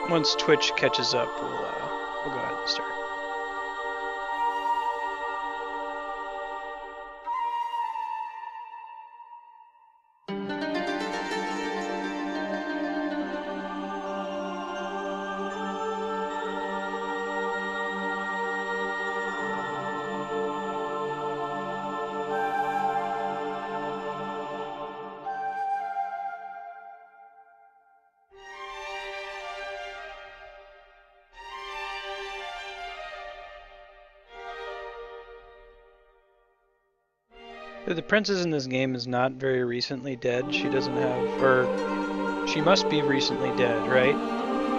Once Twitch catches up, we'll go ahead and start. The princess in this game is not very recently dead. She doesn't have, or she must be recently dead, right?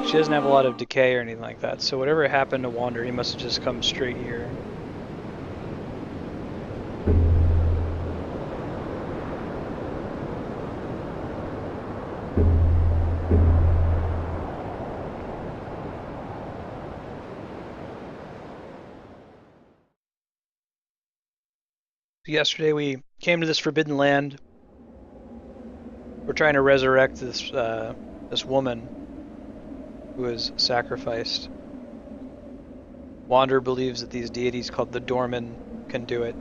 She doesn't have a lot of decay or anything like that. So whatever happened to Wander, he must have just come straight here. Yesterday we came to this forbidden land. We're trying to resurrect this this woman who was sacrificed. Wander believes that these deities called the Dorman can do it.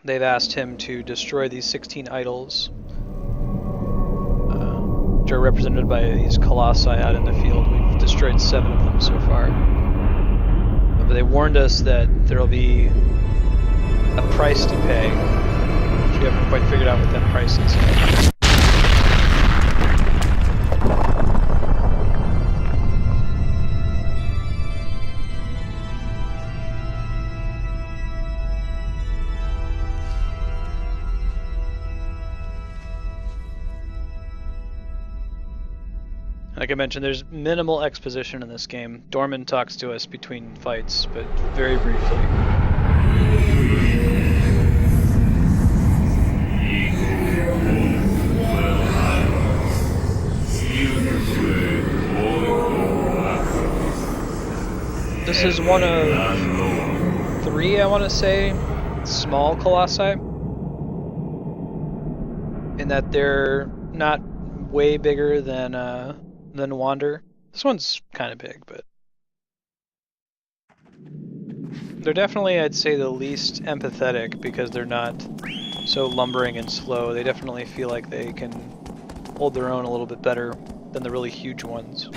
They've asked him to destroy these 16 idols, which are represented by these colossi out in the field. We've destroyed 7 of them so far. But they warned us that there'll be a price to pay, which we haven't quite figured out what that price is yet. Like I mentioned, there's minimal exposition in this game. Dorman talks to us between fights, but very briefly. This is one of 3, I want to say, small colossi, in that they're not way bigger than Wander. This one's kind of big, but they're definitely, I'd say, the least empathetic because they're not so lumbering and slow. They definitely feel like they can hold their own a little bit better than the really huge ones.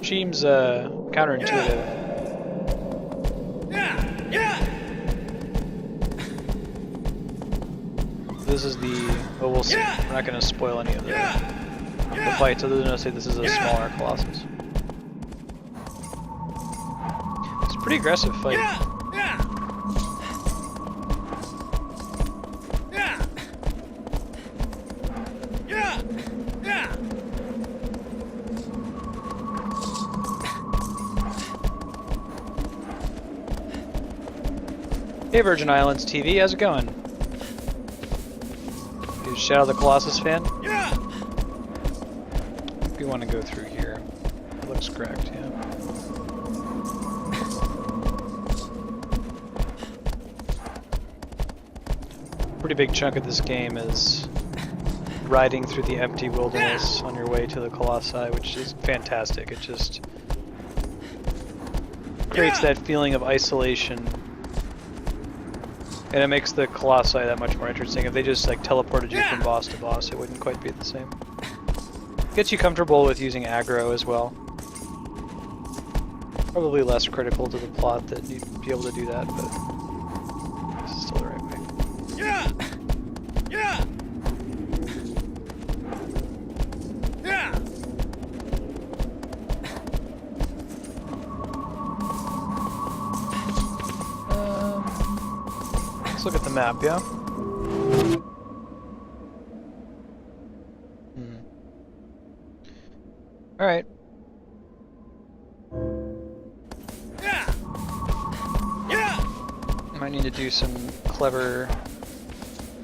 Seems counterintuitive. This is the... oh, we'll see. We're not going to spoil any of the fights other than to say this is a smaller Colossus. It's a pretty aggressive fight. Hey Virgin Islands TV, how's it going? You Shadow the Colossus fan? Yeah. If you want to go through here, it looks correct, yeah. Pretty big chunk of this game is riding through the empty wilderness on your way to the Colossi, which is fantastic. It just creates that feeling of isolation. And it makes the Colossi that much more interesting. If they just like teleported you from boss to boss, it wouldn't quite be the same. Gets you comfortable with using aggro as well. Probably less critical to the plot that you'd be able to do that, but this is still the right way. Look at the map, yeah? Alright. Might need to do some clever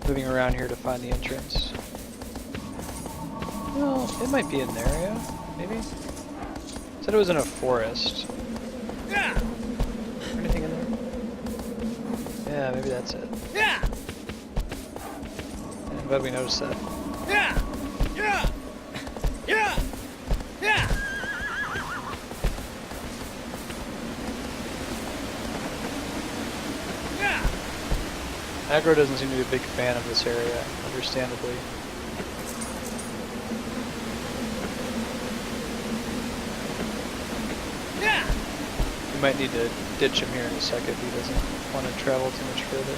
moving around here to find the entrance. Well, it might be in there, yeah? Maybe? Said it was in a forest. Anything in there? Yeah, maybe that's it. I'm glad we noticed that. Aggro doesn't seem to be a big fan of this area, understandably. We might need to ditch him here in a second if he doesn't want to travel too much further.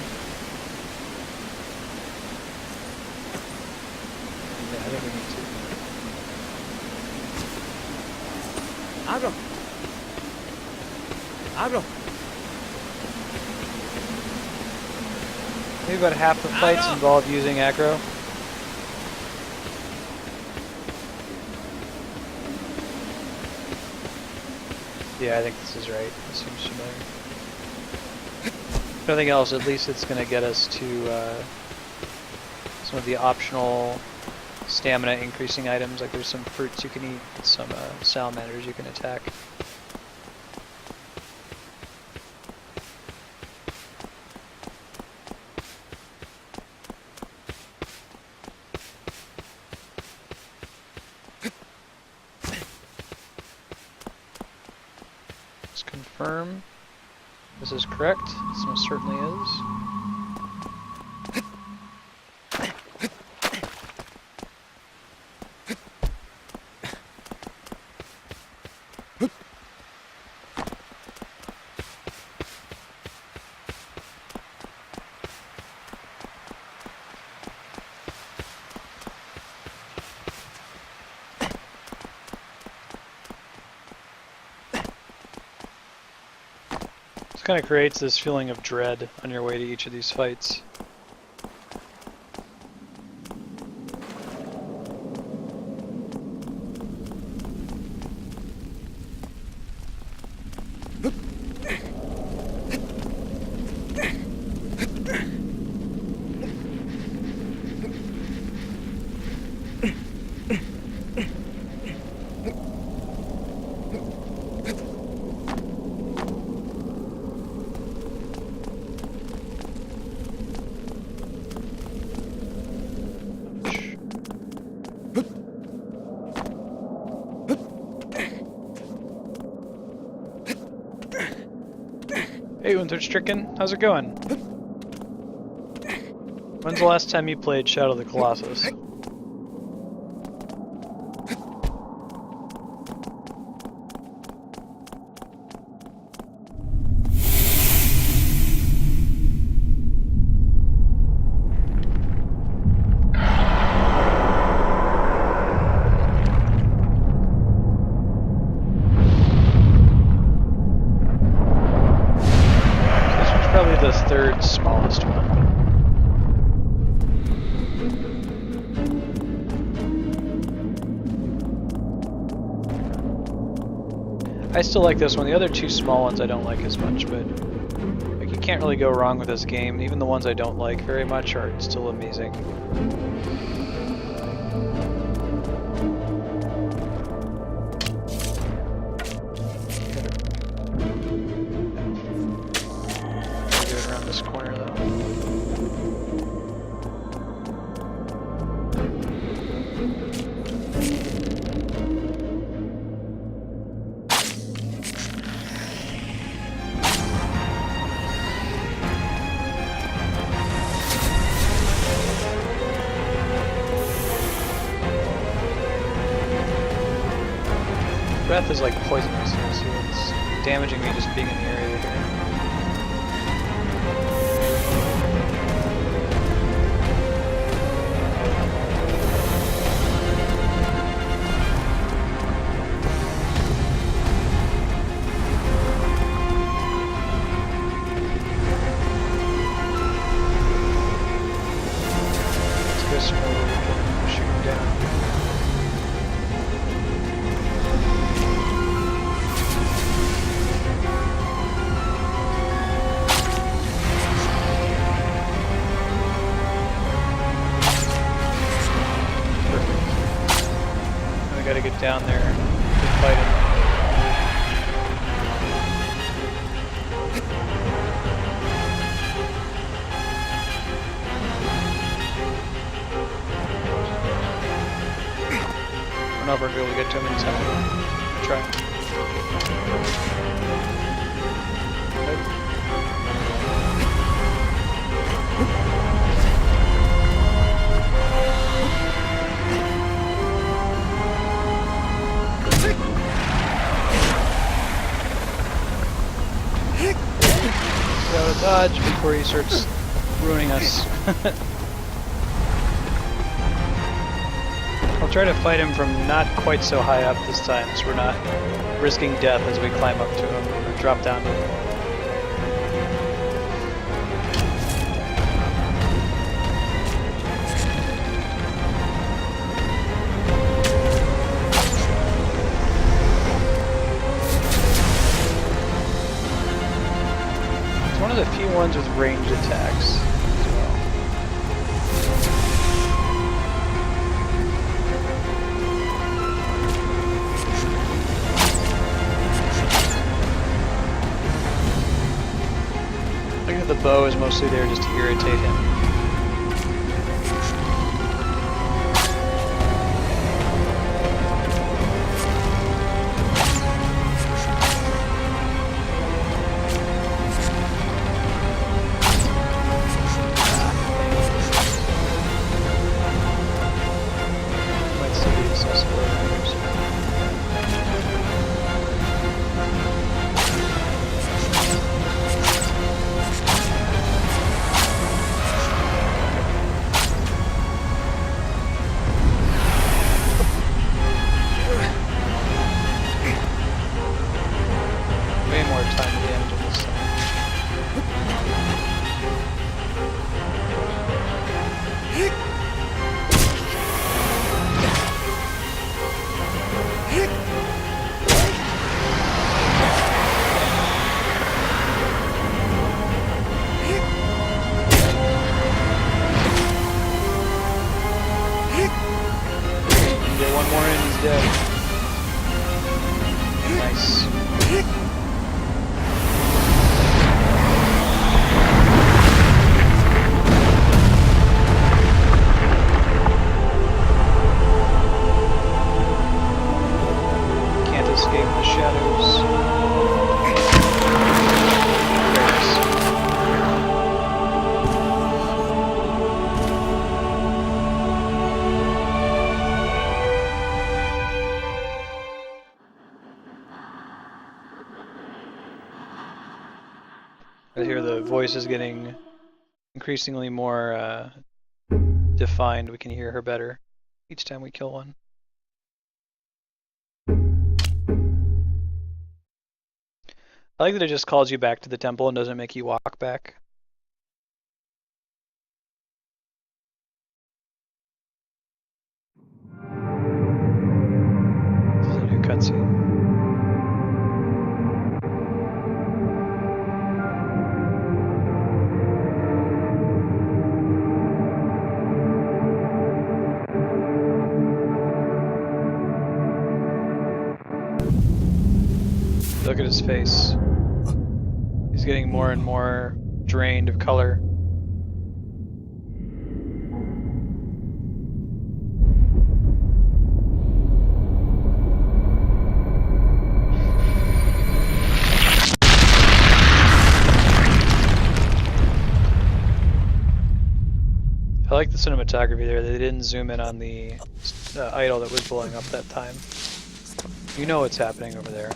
Yeah, I think we need to. Aggro! Aggro! Maybe about half the fights involve using aggro. Yeah, I think this is right. This seems familiar. If nothing else, at least it's going to get us to some of the optional stamina increasing items. Like there's some fruits you can eat, some salamanders you can attack. Confirm this is correct. This most certainly is. Kind of creates this feeling of dread on your way to each of these fights. Hey, Winter-Stricken, how's it going? When's the last time you played Shadow of the Colossus? The third smallest one. I still like this one. The other two small ones I don't like as much, but like you can't really go wrong with this game. Even the ones I don't like very much are still amazing. Breath is like poisonous, so it's damaging me just being in the area here. Let's go somewhere where we can shoot him down. gotta get down there to fight him. I don't know if we're gonna be able to get to him in time. Try. Gotta dodge before he starts ruining us. I'll try to fight him from not quite so high up this time, so we're not risking death as we climb up to him or drop down to him. It's one of the few ones with ranged attacks. The bow is mostly there just to irritate him. Might still be accessible. Nice. Can't escape the shadows. I hear the voice is getting increasingly more defined. We can hear her better each time we kill one. I like that it just calls you back to the temple and doesn't make you walk back. This is a new cutscene. Look at his face. He's getting more and more drained of color. I like the cinematography there. They didn't zoom in on the idol that was blowing up that time. You know what's happening over there.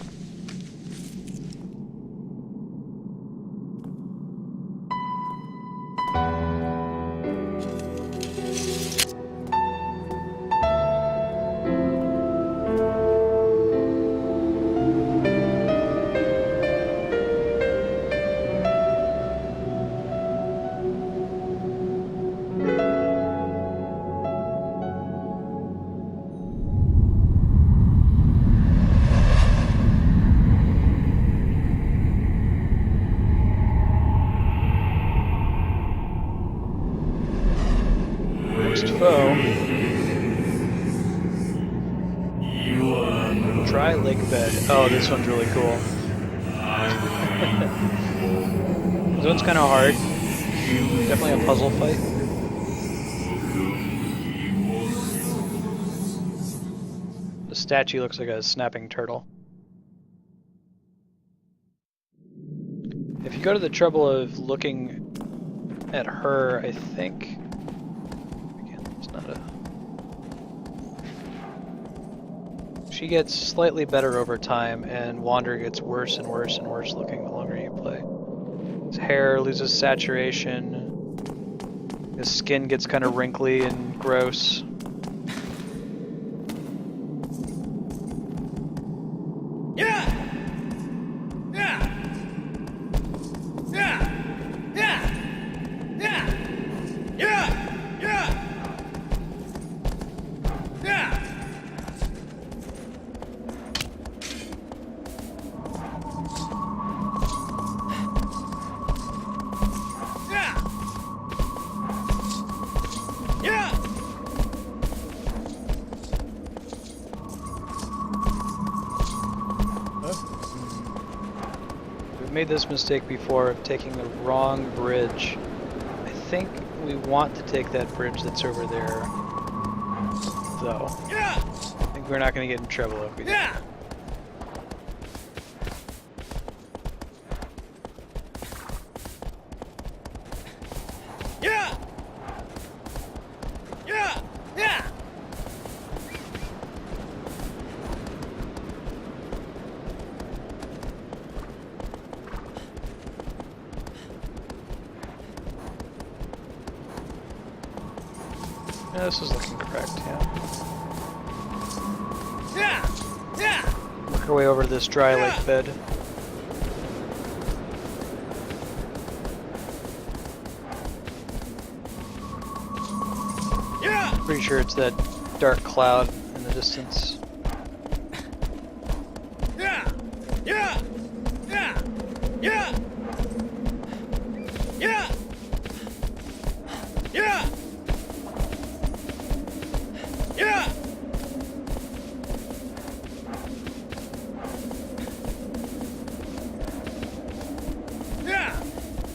Dry lake bed. Oh, this one's really cool. This one's kind of hard. Definitely a puzzle fight. The statue looks like a snapping turtle. If you go to the trouble of looking at her, I think... Again, it's not a... She gets slightly better over time, and Wander gets worse and worse and worse looking the longer you play. His hair loses saturation. His skin gets kind of wrinkly and gross. Made this mistake before of taking the wrong bridge. I think we want to take that bridge that's over there, though. I think we're not going to get in trouble if we do. Yeah, this is looking correct, yeah. Work our way over to this dry lake bed. Pretty sure it's that dark cloud in the distance.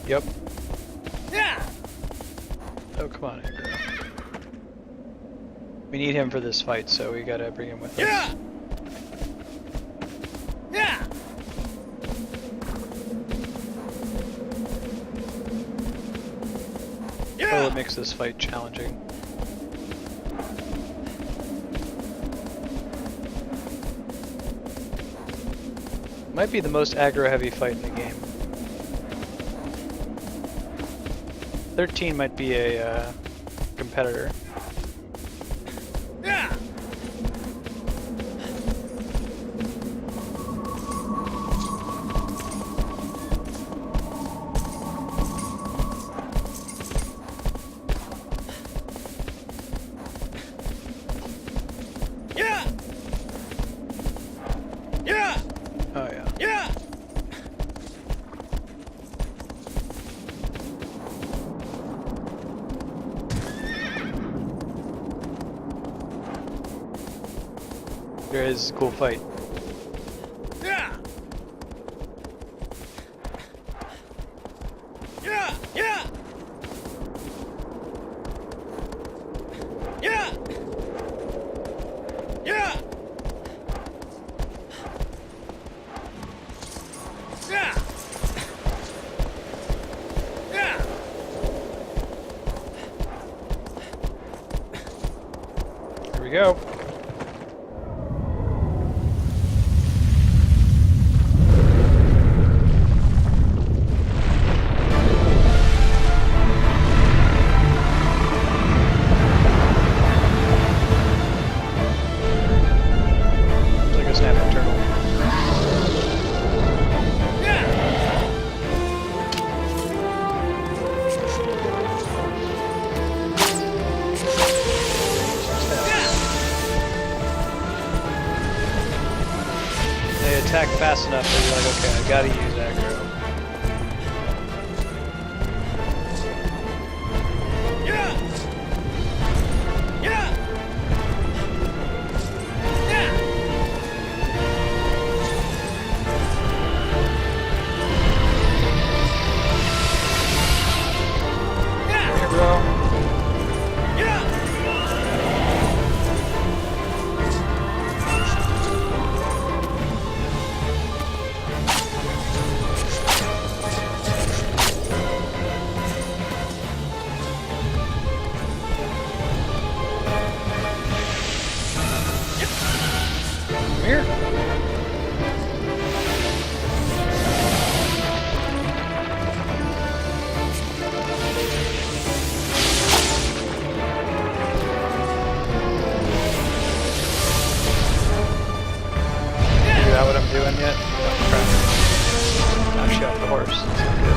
Yep. Oh, come on, Agro. We need him for this fight, so we gotta bring him with us. Oh, it makes this fight challenging. Might be the most aggro-heavy fight in the game. 13 might be a competitor. Oh yeah. There is a cool fight. Here we go. Like a snapping turtle. They attack fast enough that you're like, okay, I gotta use aggro. doing yet? Oh, crap. Knocked you off the horse. That's not good.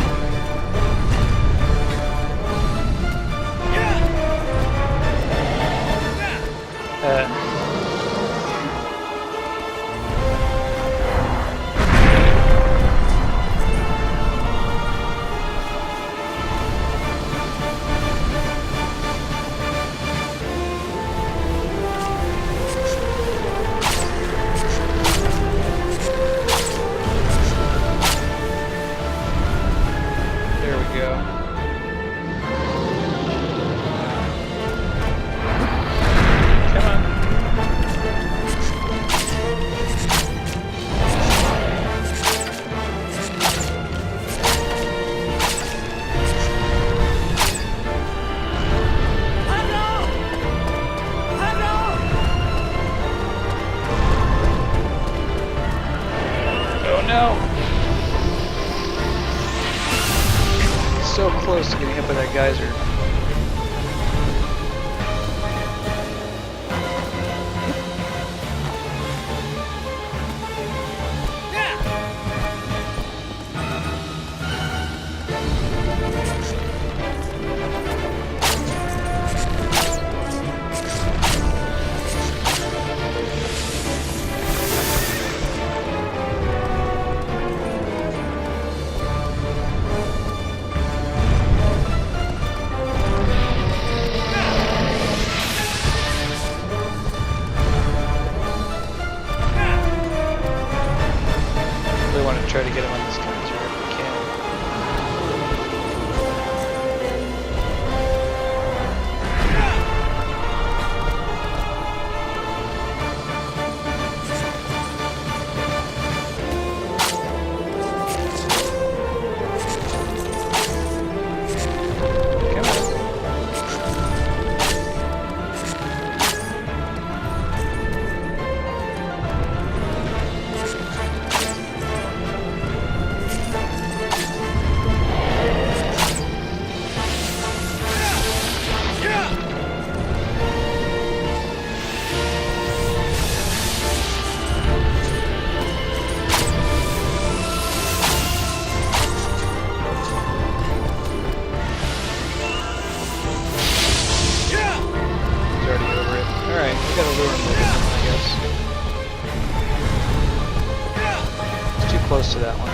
There we go. Come on. No! So close to getting hit by that geyser. Try to get him on this counter if we can. Close to that one.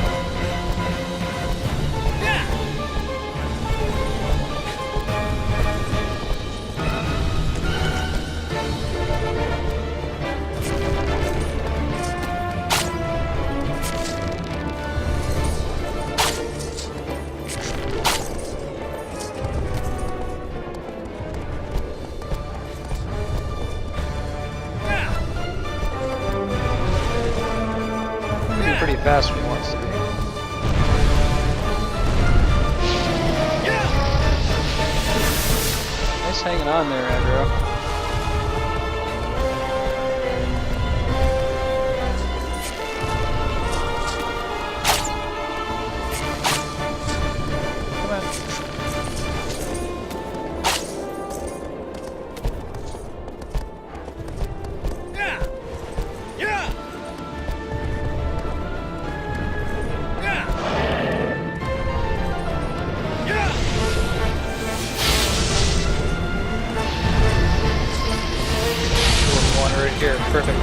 Pretty fast when he wants to be. Nice hanging on there, Aggro. Here, perfect.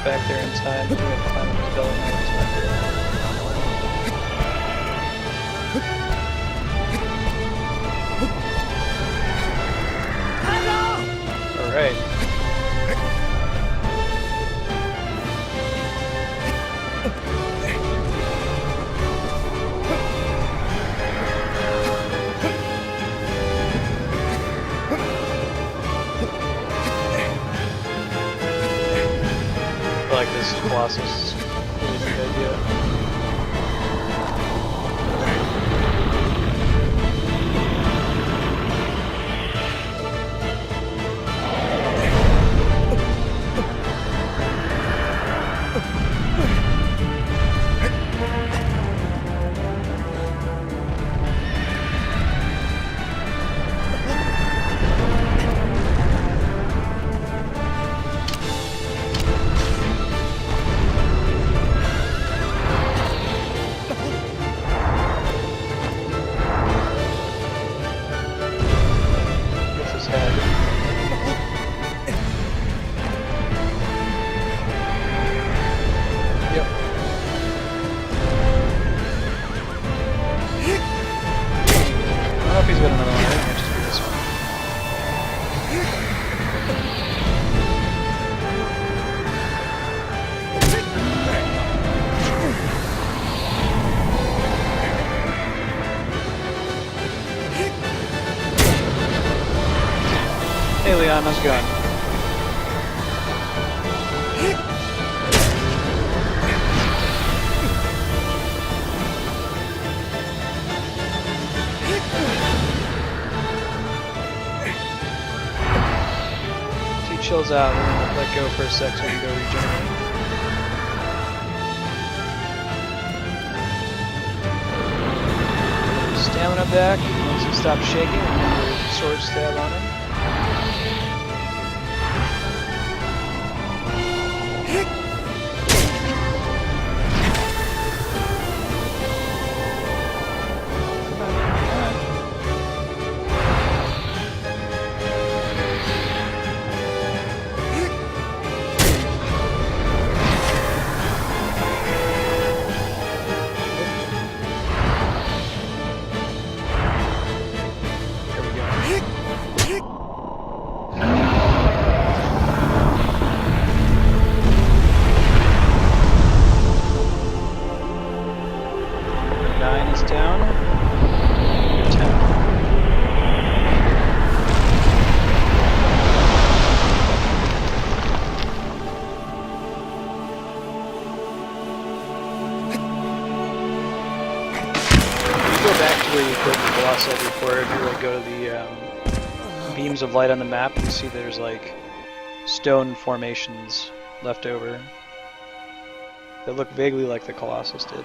Back there in time, we have to climb up his belly Alright. I feel like this Colossus is a really good idea. going. He chills out, we're gonna let go for a sec so we can go regenerate. Stamina back, once he stops shaking, remember sword stab on him. Before, if you like go to the beams of light on the map, you see there's like stone formations left over that look vaguely like the Colossus did.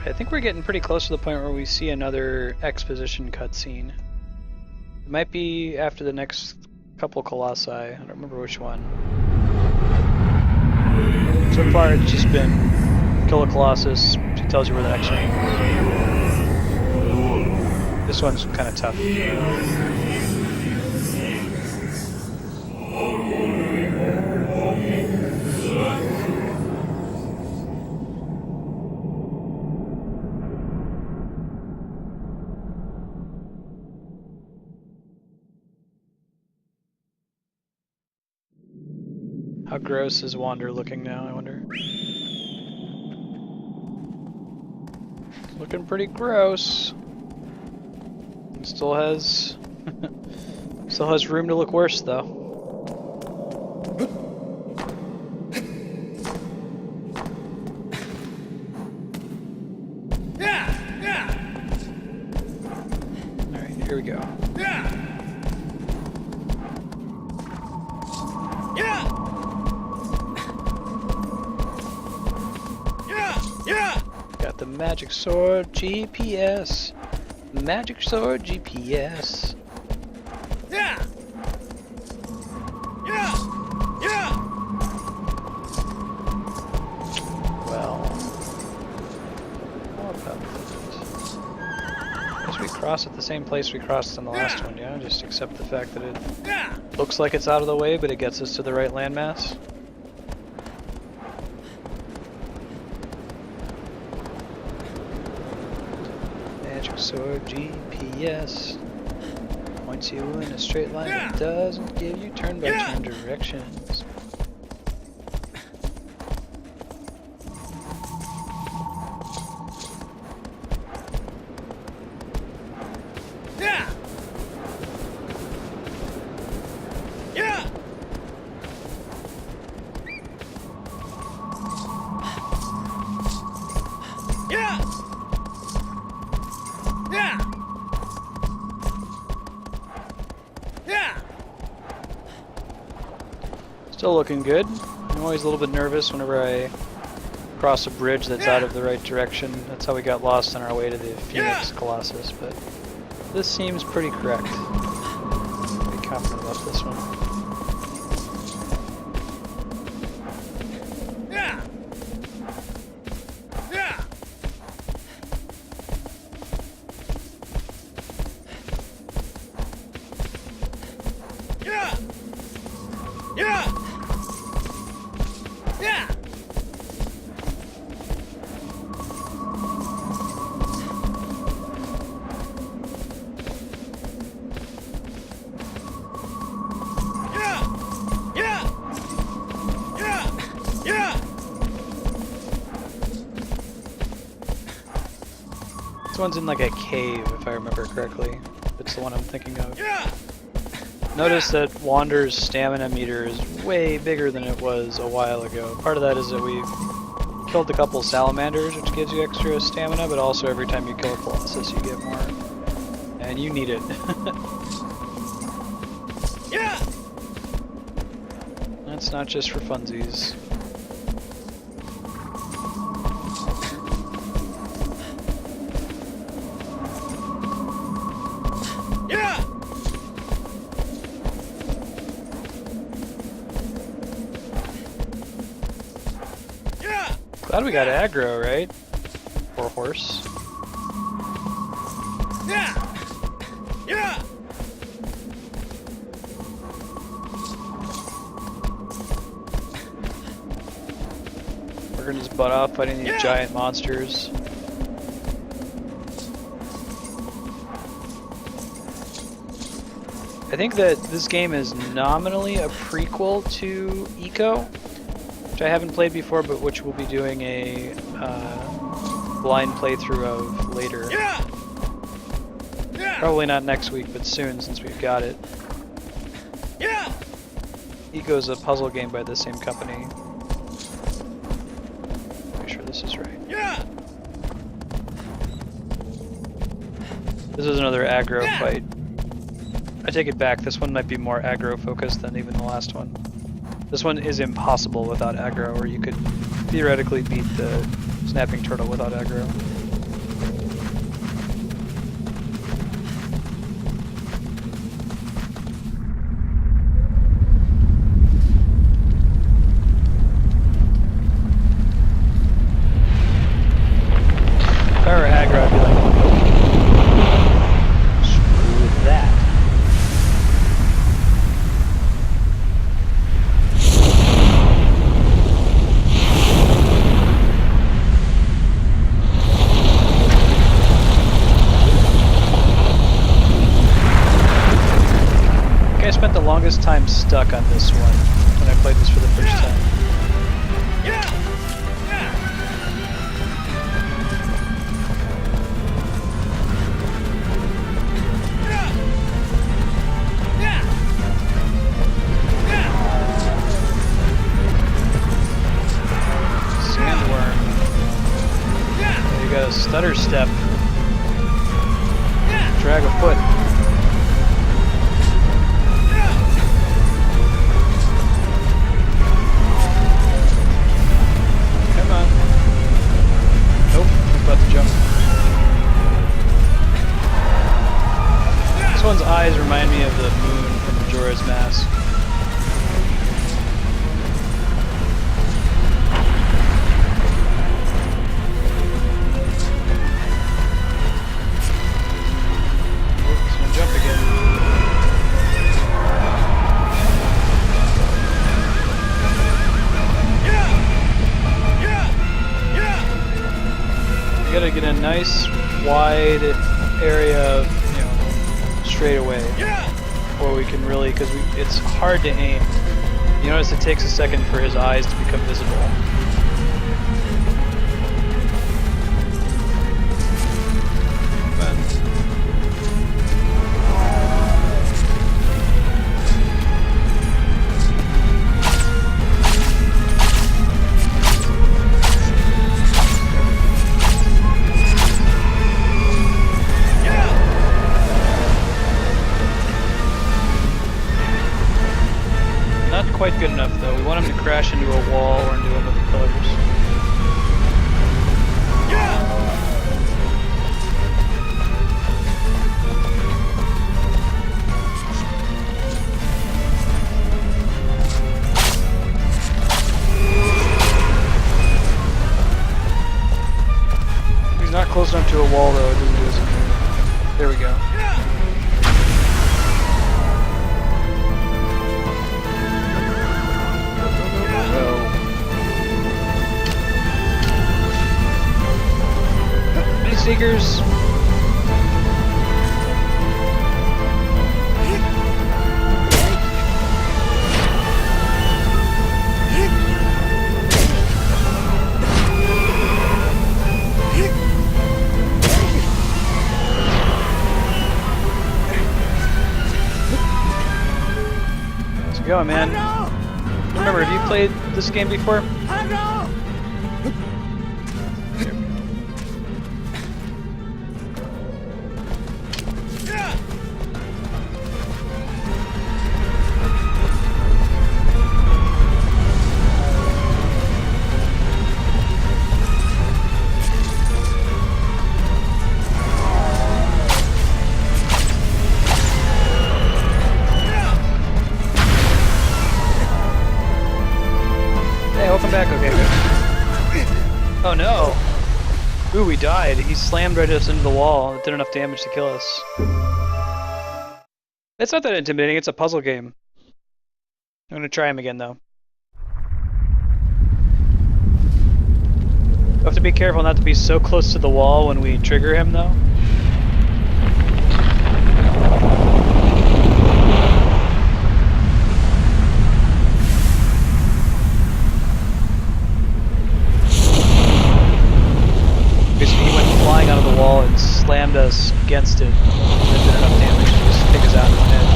I think we're getting pretty close to the point where we see another exposition cutscene. It might be after the next couple Colossi. I don't remember which one. So far it's just been kill a Colossus, she tells you where the next one is. This one's kind of tough. How gross is Wander looking now, I wonder? It's looking pretty gross. It still has room to look worse though. Alright, here we go. Got the magic sword GPS. Magic sword GPS. Well, how about that? Guess we cross at the same place we crossed in the last one, yeah? Just accept the fact that it looks like it's out of the way, but it gets us to the right landmass. Sword GPS points you in a straight line that doesn't give you turn-by-turn directions. Still looking good. I'm always a little bit nervous whenever I cross a bridge that's out of the right direction. That's how we got lost on our way to the Phoenix Colossus, but this seems pretty correct. Pretty confident about this one. This one's in like a cave, if I remember correctly. It's the one I'm thinking of. Notice that Wander's stamina meter is way bigger than it was a while ago. Part of that is that we've killed a couple salamanders, which gives you extra stamina, but also every time you kill a Colossus, you get more. And you need it. That's not just for funsies. Glad we got aggro, right? Or horse. Working his butt off fighting these giant monsters. I think that this game is nominally a prequel to Eco, which I haven't played before, but which we'll be doing a blind playthrough of later. Probably not next week, but soon, since we've got it. Eco's a puzzle game by the same company. Make sure this is right. This is another aggro fight. I take it back, this one might be more aggro focused than even the last one. This one is impossible without aggro, or you could theoretically beat the snapping turtle without aggro. If I were aggro, I'd be like, nope. Screw that. I spent the longest time stuck on this one when I played this for the first time. Sandworm. You got a stutter step. Drag a foot. This one's eyes remind me of the moon from Majora's Mask. Oops, gonna jump again. You gotta get a nice wide area of, straight away, or we can really, because it's hard to aim. You notice it takes a second for his eyes to become visible. quite good enough though. We want him to crash into a wall or into one of the pillars. He's not close enough to a wall though, it doesn't do us anything. There we go. Seekers. How's it going, man? Remember, have you played this game before? Welcome back, okay, good. Oh no! Ooh, we died. He slammed right us into the wall. It did enough damage to kill us. It's not that intimidating, it's a puzzle game. I'm gonna try him again though. We have to be careful not to be so close to the wall when we trigger him though. Out of the wall and slammed us against it. That did enough damage to just take us out of the head.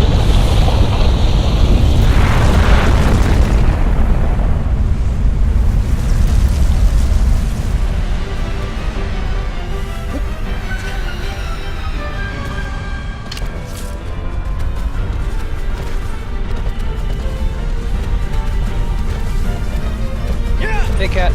Hey, cat.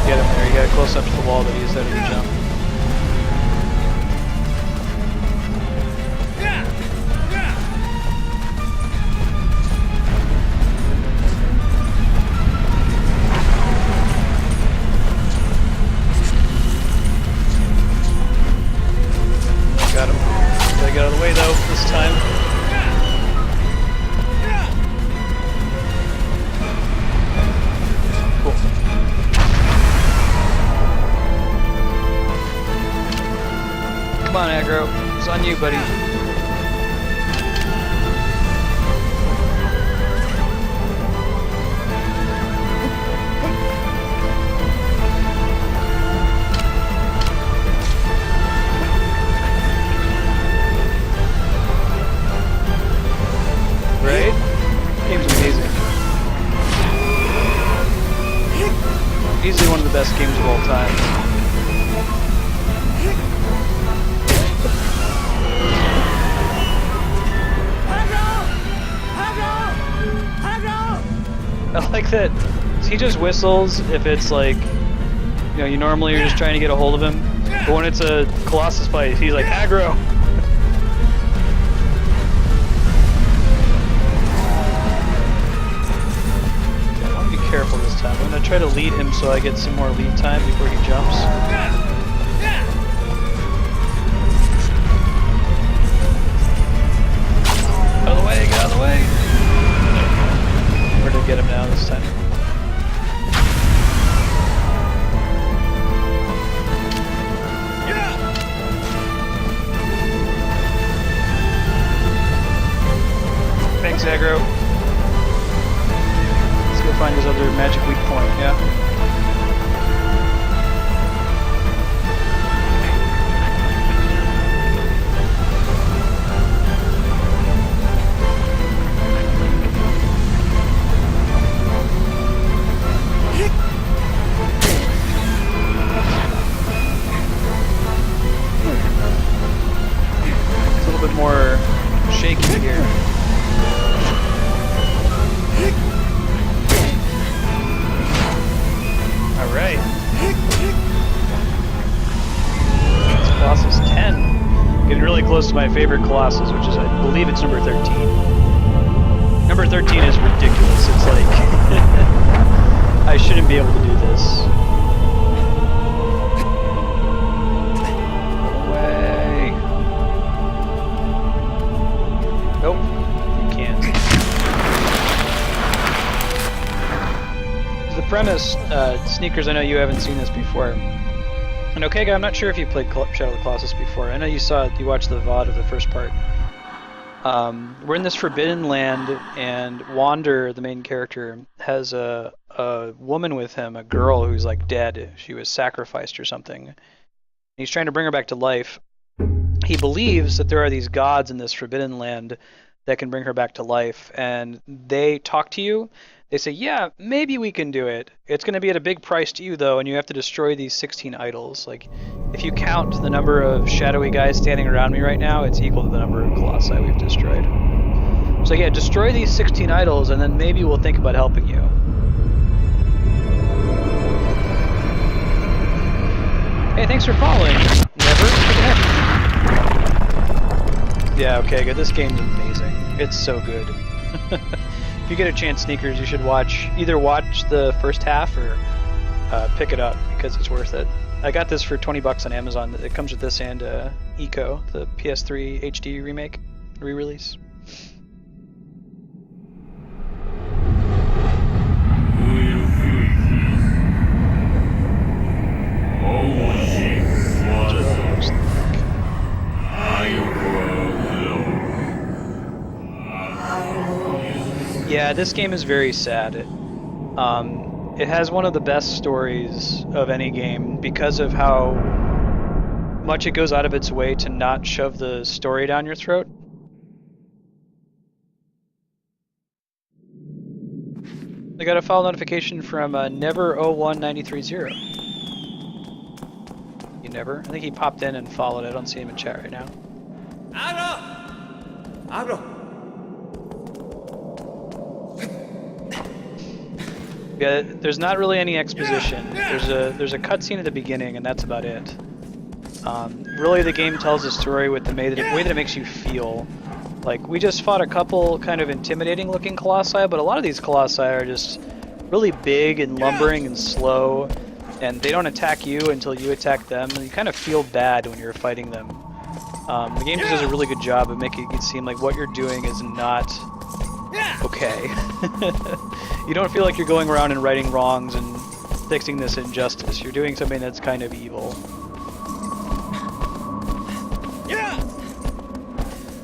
Get him there. You gotta close up to the wall that he's ready to jump. Got him. Gotta get out of the way though this time. Cool. Come on, aggro. It's on you, buddy. Right? Game's amazing. Easily one of the best games of all time. I like that he just whistles if it's like, you know, you normally are just trying to get a hold of him, but when it's a Colossus fight, he's like, aggro! I want to be careful this time. I'm going to try to lead him so I get some more lead time before he jumps. Out of the way, get out of the way! We're gonna get him now this time. Thanks, aggro. Let's go find his other magic weak point, yeah? shaky here. Alright. It's Colossus 10. Getting really close to my favorite Colossus, which is, I believe it's number 13. Number 13 is ridiculous. It's like, I shouldn't be able to do this. No way. Nope, you can't. The premise, Sneakers, I know you haven't seen this before. And okay, guy, I'm not sure if you played Shadow of the Colossus before. I know you watched the VOD of the first part. We're in this forbidden land, and Wander, the main character, has a woman with him, a girl who's like dead. She was sacrificed or something. He's trying to bring her back to life. He believes that there are these gods in this forbidden land that can bring her back to life, and they talk to you. They say, yeah, maybe we can do it. It's going to be at a big price to you, though, and you have to destroy these 16 idols. Like, if you count the number of shadowy guys standing around me right now, it's equal to the number of colossi we've destroyed. So yeah, destroy these 16 idols, and then maybe we'll think about helping you. Hey, thanks for following. Never forget. Yeah, okay, good. This game's amazing. It's so good. If you get a chance, Sneakers, you should either watch the first half or pick it up, because it's worth it. I got this for $20 on Amazon. It comes with this and Eco, the PS3 HD remake, re-release. Yeah, this game is very sad. It has one of the best stories of any game because of how much it goes out of its way to not shove the story down your throat. I got a file notification from Never01930. You never? I think he popped in and followed. I don't see him in chat right now. Abro! Yeah, there's not really any exposition. There's a cutscene at the beginning, and that's about it. Really, the game tells a story with the way that it makes you feel. Like, we just fought a couple kind of intimidating-looking colossi, but a lot of these colossi are just really big and lumbering and slow, and they don't attack you until you attack them, and you kind of feel bad when you're fighting them. The game just does a really good job of making it seem like what you're doing is not okay. You don't feel like you're going around and righting wrongs and fixing this injustice. You're doing something that's kind of evil.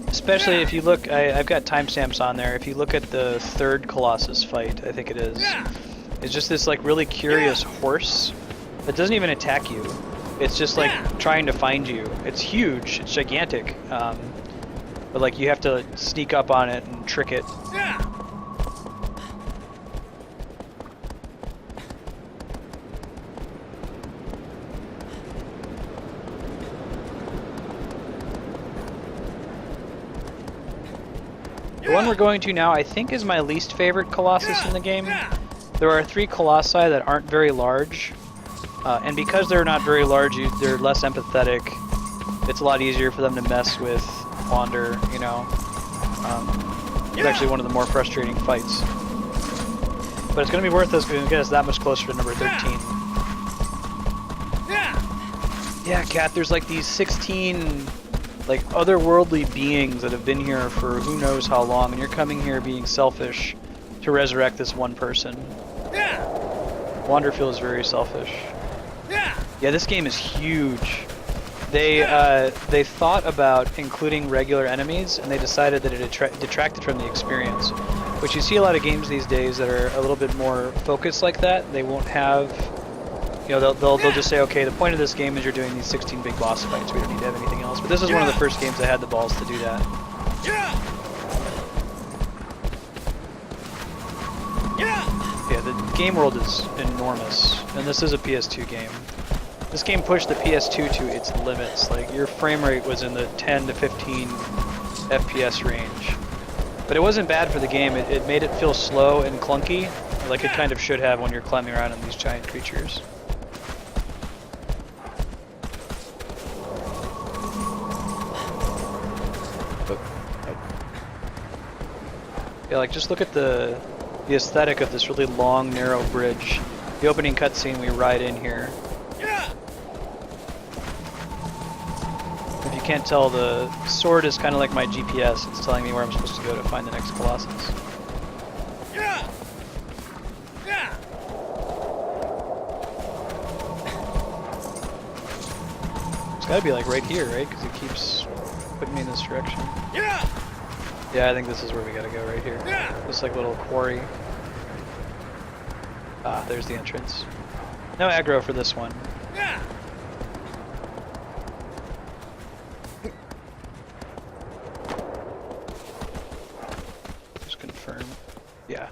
Especially if you look, I've got timestamps on there. If you look at the third Colossus fight, I think it is, it's just this like really curious horse that doesn't even attack you. It's just like trying to find you. It's huge. It's gigantic. But like you have to sneak up on it and trick it. The one we're going to now, I think, is my least favorite Colossus in the game. There are 3 colossi that aren't very large, and because they're not very large, they're less empathetic. It's a lot easier for them to mess with Wander, you know. It's actually one of the more frustrating fights. But it's going to be worth it because it gets that much closer to number 13. Yeah, Kat, there's like these 16... like otherworldly beings that have been here for who knows how long, and you're coming here being selfish to resurrect this one person. Wander feels very selfish. Yeah, this game is huge. They thought about including regular enemies, and they decided that it detracted from the experience. Which you see a lot of games these days that are a little bit more focused like that. They won't have, you know, they'll just say, okay, the point of this game is you're doing these 16 big boss fights. We don't need to have anything else. But this is one of the first games that had the balls to do that. Yeah, the game world is enormous, and this is a PS2 game. This game pushed the PS2 to its limits. Like, your frame rate was in the 10 to 15 FPS range. But it wasn't bad for the game. It made it feel slow and clunky, like it kind of should have when you're climbing around on these giant creatures. Yeah, like just look at the aesthetic of this really long, narrow bridge. The opening cutscene, we ride in here. If you can't tell, the sword is kind of like my GPS. It's telling me where I'm supposed to go to find the next Colossus. It's gotta be like right here, right? Because it keeps putting me in this direction. Yeah, I think this is where we gotta go, right here. This like little quarry. Ah, there's the entrance. No aggro for this one. Just confirm. Yeah.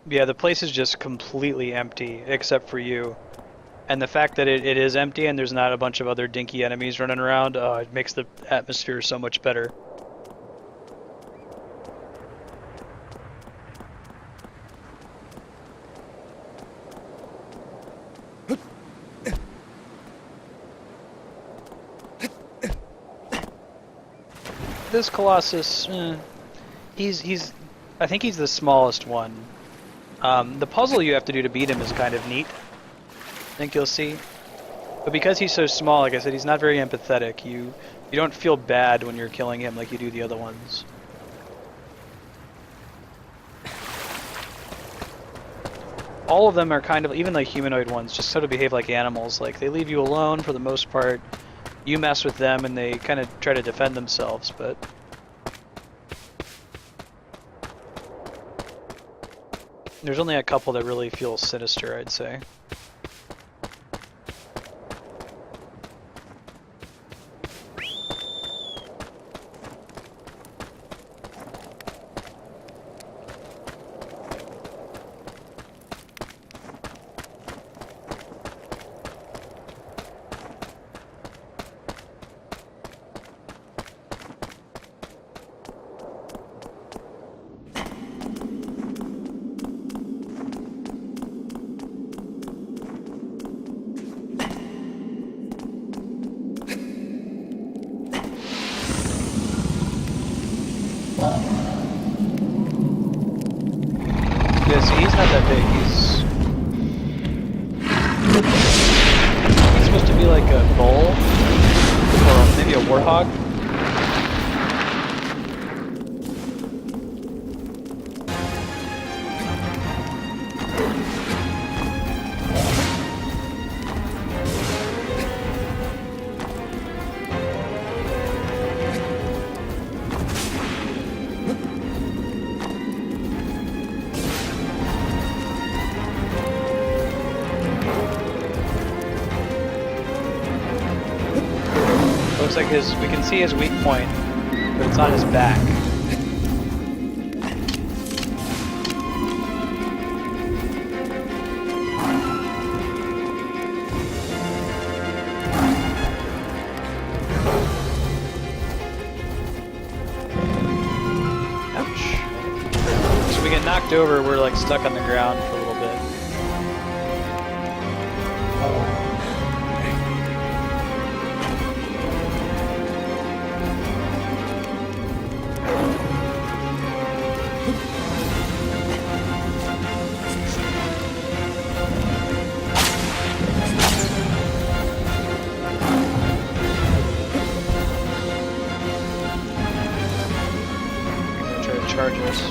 Yeah, the place is just completely empty, except for you. And the fact that it is empty and there's not a bunch of other dinky enemies running around, it makes the atmosphere so much better. This Colossus, I think he's the smallest one. The puzzle you have to do to beat him is kind of neat, I think you'll see. But because he's so small, like I said, he's not very empathetic. You don't feel bad when you're killing him like you do the other ones. All of them are kind of, even the humanoid ones, just sort of behave like animals. Like, they leave you alone for the most part. You mess with them and they kind of try to defend themselves, but... There's only a couple that really feel sinister, I'd say. Yeah, see, he's not that big. He's supposed to be like a bull, or maybe a warthog. Looks like we can see his weak point, but it's on his back. Ouch. So we get knocked over, we're like stuck on the ground for a little bit. Charge us.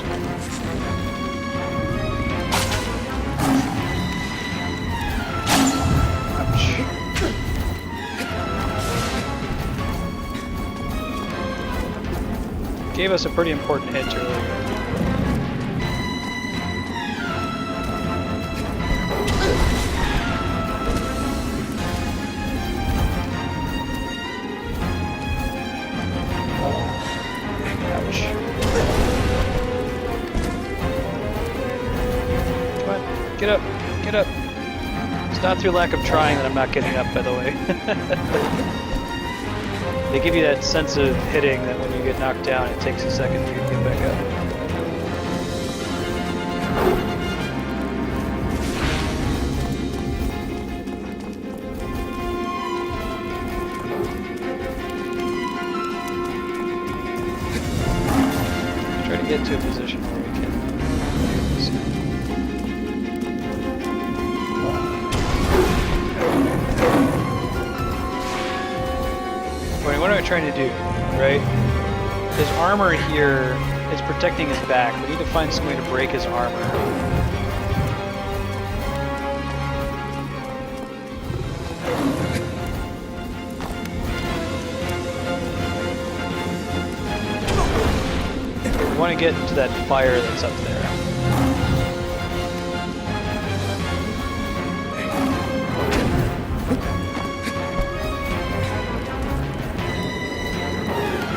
Ouch. Gave us a pretty important hit earlier. Get up! Get up! It's not through lack of trying that I'm not getting up, by the way. They give you that sense of hitting that when you get knocked down, it takes a second for you to get back up. Try to get to a position where we can. What am I trying to do, right? His armor here is protecting his back. We need to find some way to break his armor. We want to get into that fire that's up there.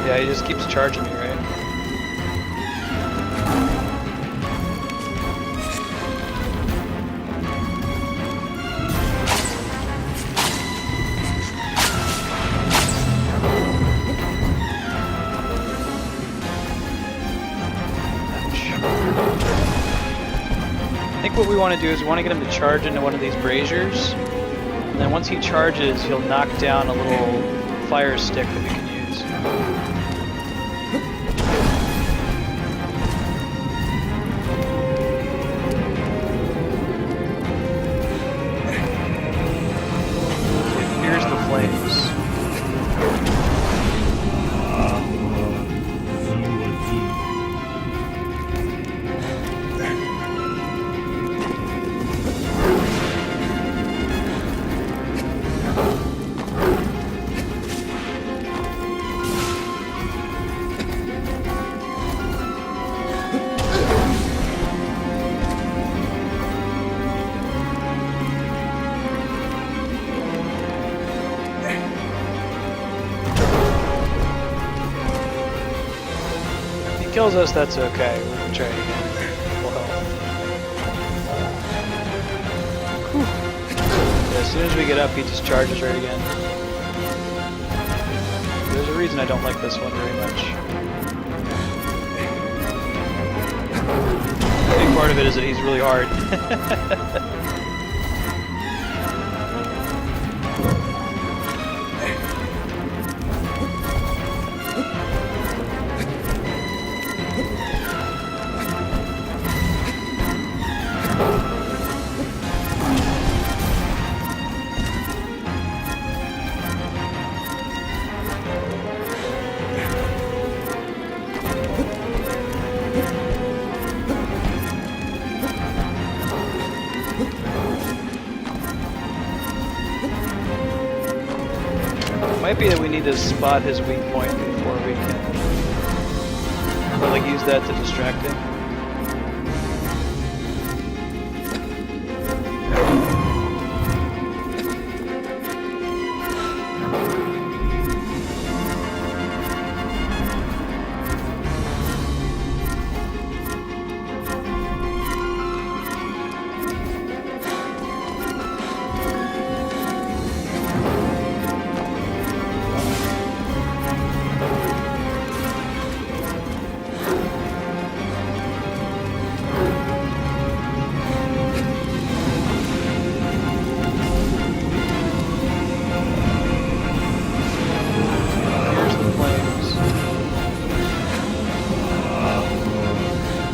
Yeah, he just keeps charging me, right? I think what we want to do is we want to get him to charge into one of these braziers, and then once he charges, he'll knock down a little fire stick that we can use. Kills us, that's okay. We can try it again. Full health. Yeah, as soon as we get up, he just charges right again. There's a reason I don't like this one very much. A big part of it is that he's really hard. Might be that we need to spot his weak point before we can like use that to distract him.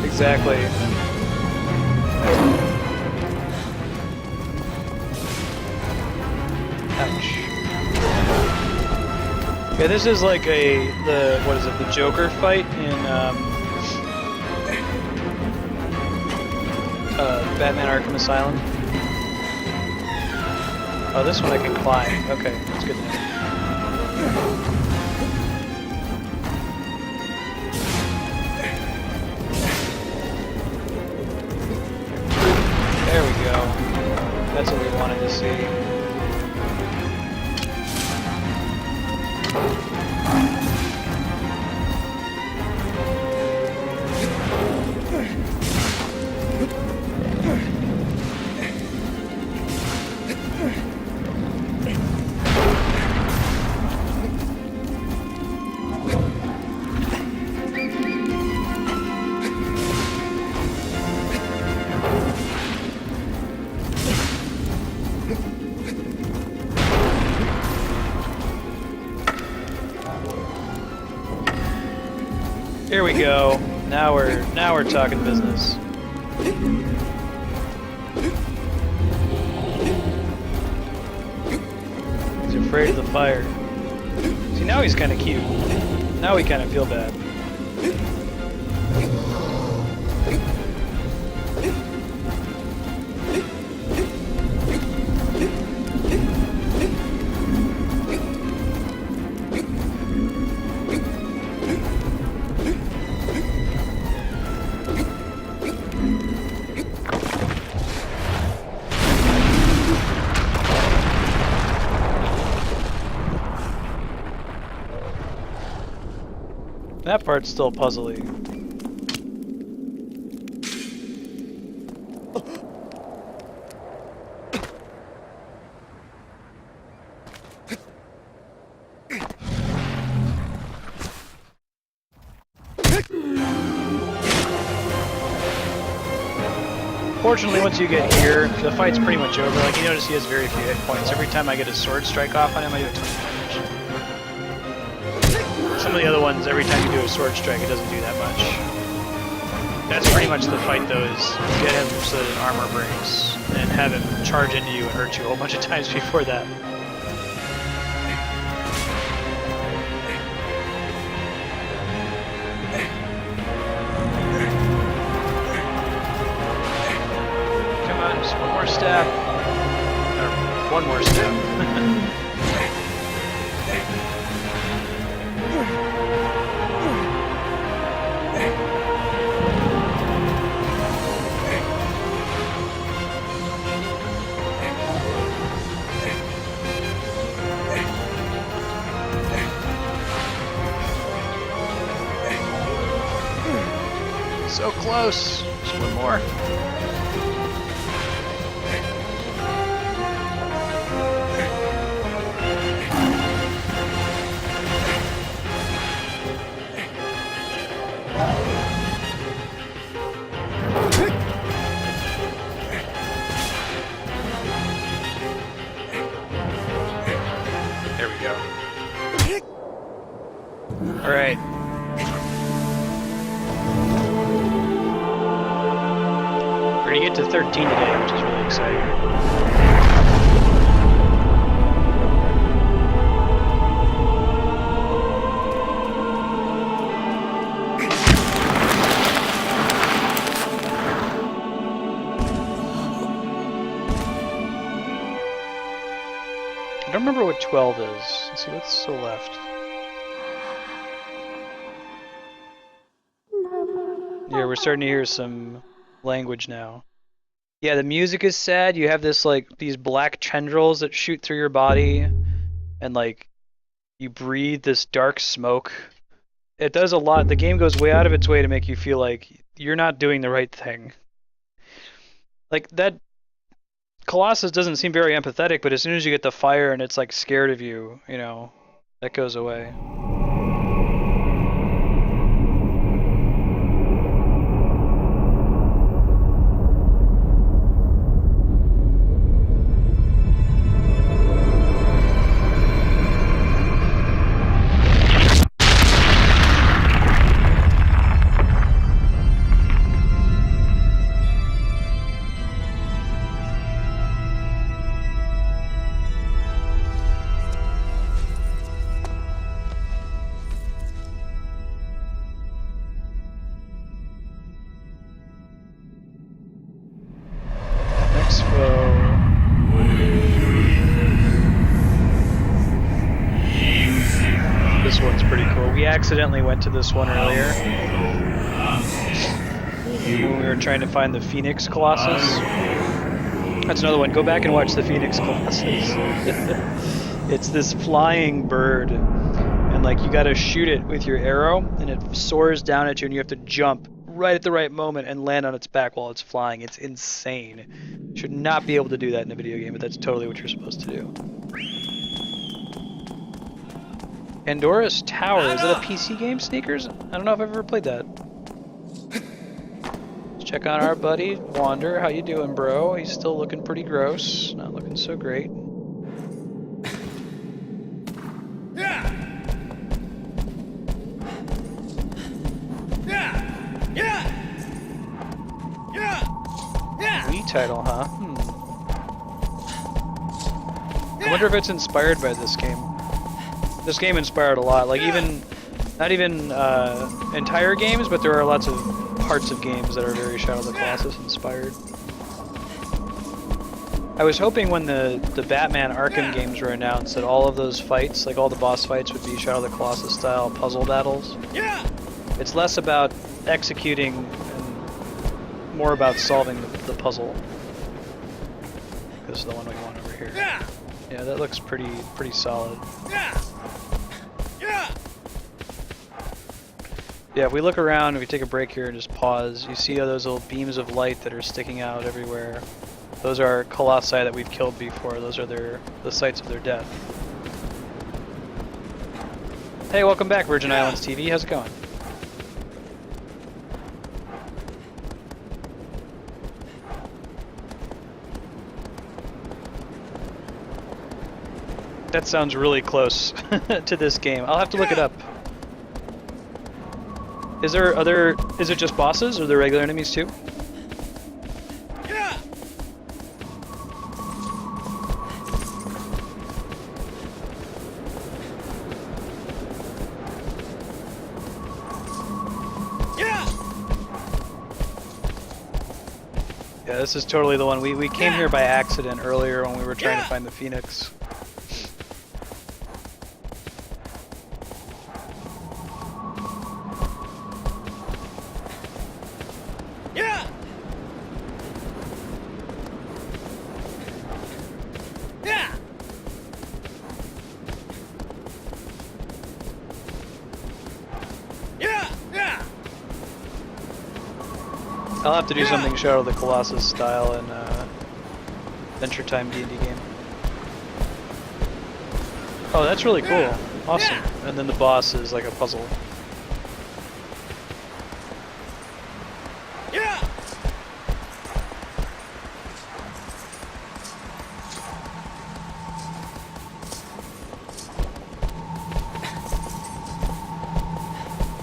Exactly. Ouch. Yeah, this is like what is it, the Joker fight in Batman Arkham Asylum. Oh, this one I can climb. Okay, that's good to know. There we go. That's what we wanted to see. we go. Now we're talking business. He's afraid of the fire. See, now he's kind of cute. Now we kind of feel bad. That part's still puzzly. Fortunately, once you get here, the fight's pretty much over. Like, you notice he has very few hit points. Every time I get a sword strike off on him, I do a ton of damage. Some of the other ones, every time you do a sword strike, it doesn't do that much. That's pretty much the fight, though, is get him so that his armor breaks, and have him charge into you and hurt you a whole bunch of times before that. Come on, just one more stab. Or one more stab. So close. Just one more. There we go. All right. We're gonna get to 13 today, which is really exciting. I don't remember what 12 is. Let's see what's still left. Yeah, we're starting to hear some language now. Yeah, the music is sad. You have this like these black tendrils that shoot through your body, and like you breathe this dark smoke. It does a lot. The game goes way out of its way to make you feel like you're not doing the right thing. Like that Colossus doesn't seem very empathetic, but as soon as you get the fire and it's like scared of you, you know, that goes away. This one's pretty cool. We accidentally went to this one earlier when we were trying to find the Phoenix Colossus. That's another one. Go back and watch the Phoenix Colossus. It's this flying bird, and like you gotta shoot it with your arrow, and it soars down at you, and you have to jump right at the right moment and land on its back while it's flying. It's insane. You should not be able to do that in a video game, but that's totally what you're supposed to do. Pandora's Tower. Is it a PC game, Sneakers? I don't know if I've ever played that. Let's check on our buddy, Wander. How you doing, bro? He's still looking pretty gross. Not looking so great. title, huh? I wonder if it's inspired by this game. This game inspired a lot. Like not even entire games, but there are lots of parts of games that are very Shadow of the Colossus inspired. I was hoping when the Batman Arkham games were announced that all of those fights, like all the boss fights, would be Shadow of the Colossus style puzzle battles. It's less about executing and more about solving the puzzle. This is the one we want over here. Yeah, that looks pretty solid. Yeah, if we look around, if we take a break here and just pause, you see all those little beams of light that are sticking out everywhere. Those are colossi that we've killed before. Those are the sites of their death. Hey, welcome back, Virgin Islands TV. How's it going? That sounds really close to this game. I'll have to look it up. Is it just bosses, or are there regular enemies too? Yeah, this is totally the one. We came here by accident earlier when we were trying to find the Phoenix. I'll have to do something Shadow of the Colossus style in Adventure Time D&D game. Oh, that's really cool. Awesome. And then the boss is like a puzzle.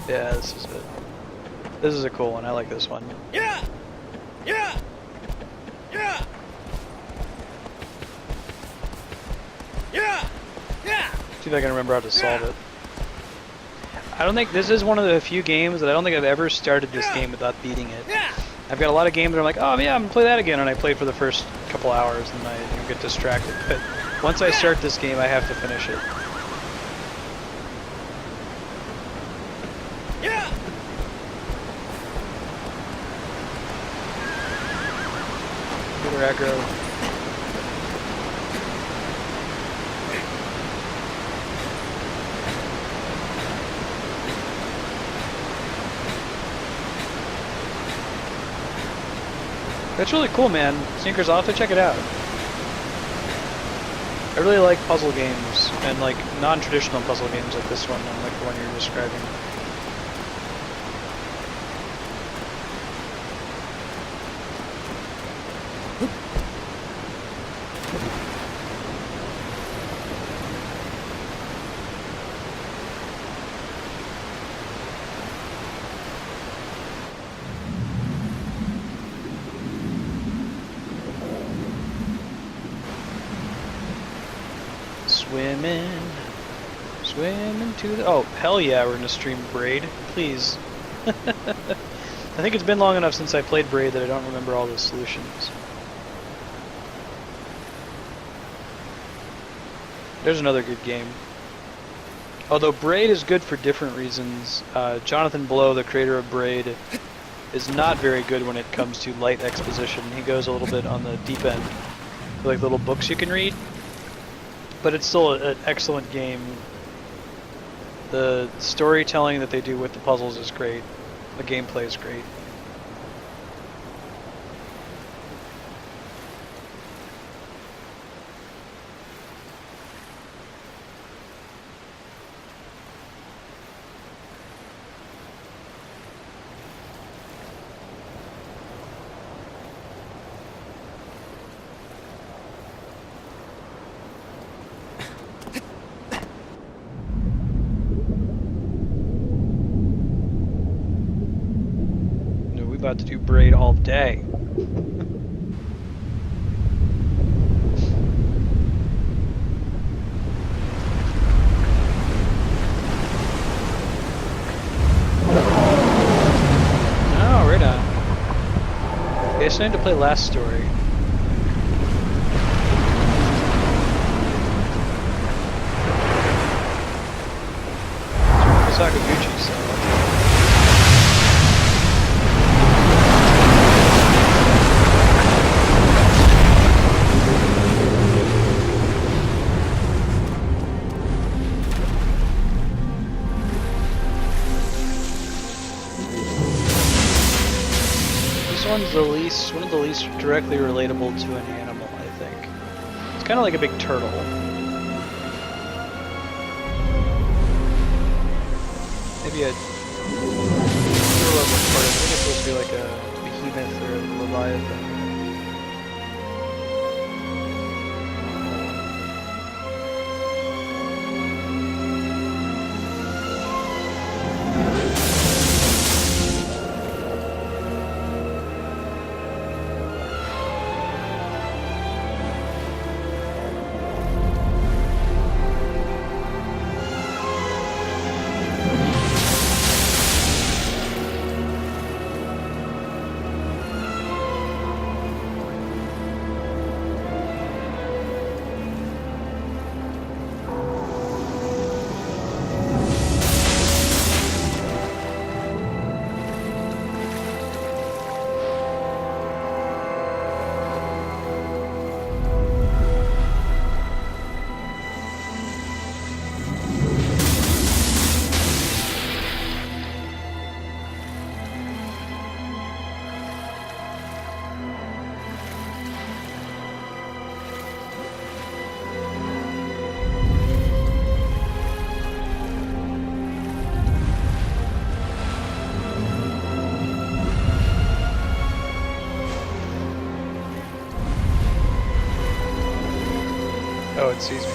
Yeah, this is it. This is a cool one. I like this one. See if I can remember how to solve it. I don't think this is one of the few games that I don't think I've ever started this game without beating it. I've got a lot of games where I'm like, oh yeah, I'm gonna play that again, and I play for the first couple hours and I get distracted. But once I start this game, I have to finish it. Get her aggro. That's really cool, man. Sneakers, I'll have to check it out. I really like puzzle games, and like non-traditional puzzle games like this one, like the one you're describing. Swimming to the... Oh, hell yeah, we're gonna stream Braid. Please. I think it's been long enough since I played Braid that I don't remember all the solutions. There's another good game. Although Braid is good for different reasons. Jonathan Blow, the creator of Braid, is not very good when it comes to light exposition. He goes a little bit on the deep end. Like little books you can read. But it's still an excellent game. The storytelling that they do with the puzzles is great. The gameplay is great. About to do Braid all day. Okay, so I need to play last story. Sakaguchi, so this one's one of the least directly relatable to an animal, I think. It's kind of like a big turtle. Maybe a part of it. I think it's supposed to be like a behemoth or a leviathan. Oh, it sees me.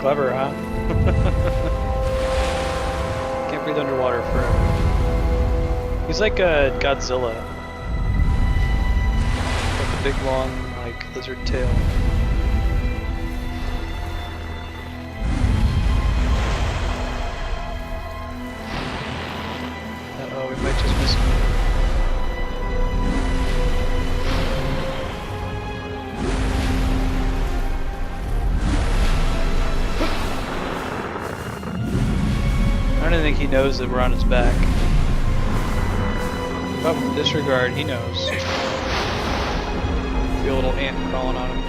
Clever, huh? Can't breathe underwater forever. He's like a Godzilla. With a big long, like, lizard tail. Uh-oh, we might just miss him. I don't think he knows that we're on his back. Oh, disregard, he knows. Feel a little ant crawling on him.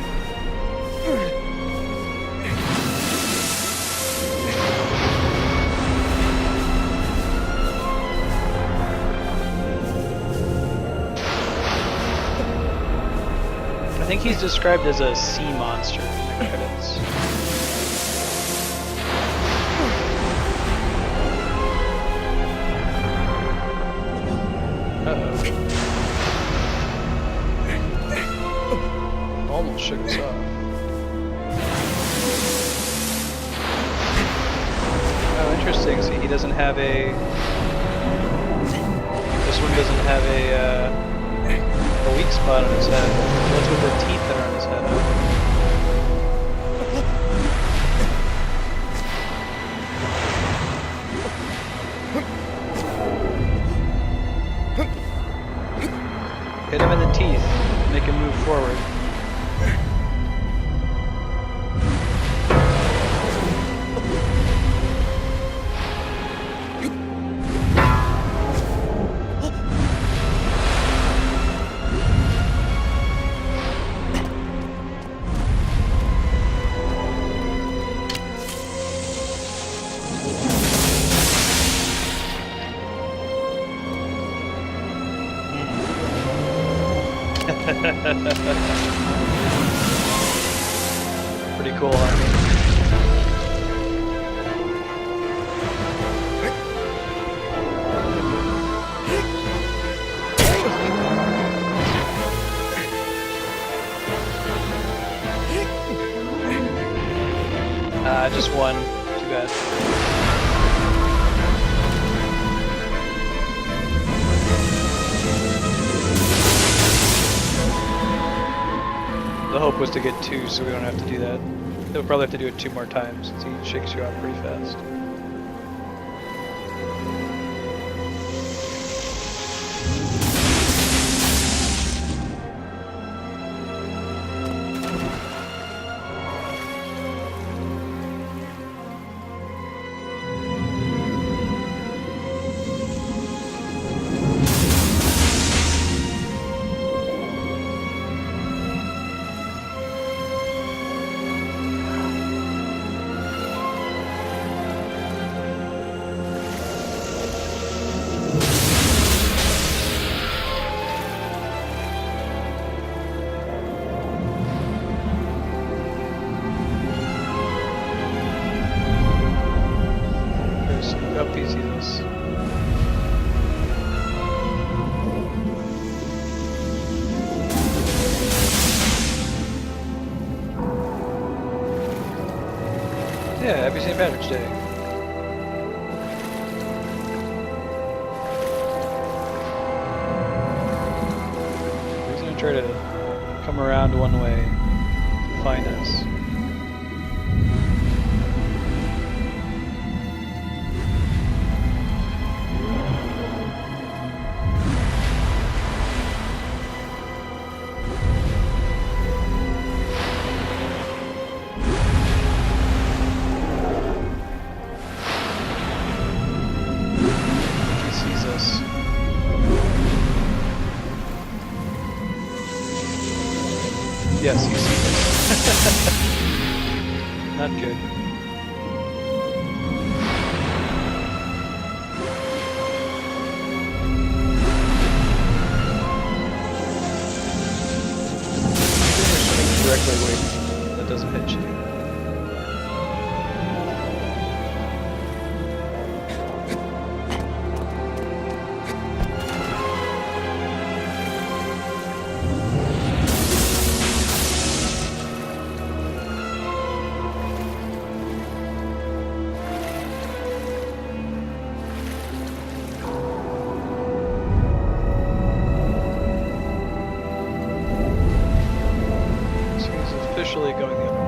I think he's described as a sea monster in the credits. Almost shook us off. Oh, interesting. See, he doesn't have a... This one doesn't have a weak spot on his head. What's with the teeth that are on his head? Hit him in the teeth. Make him move forward. pretty cool on me. Just one. Too bad. The hope was to get 2 so we don't have to do that. They'll probably have to do it 2 more times since he shakes you out pretty fast. How easy this. Yeah, happy St. Patrick's Day. He's gonna try to come around one way to find us. Yes, you see it. Not good. You're swimming directly away from you. That doesn't hit you. Officially going the other way.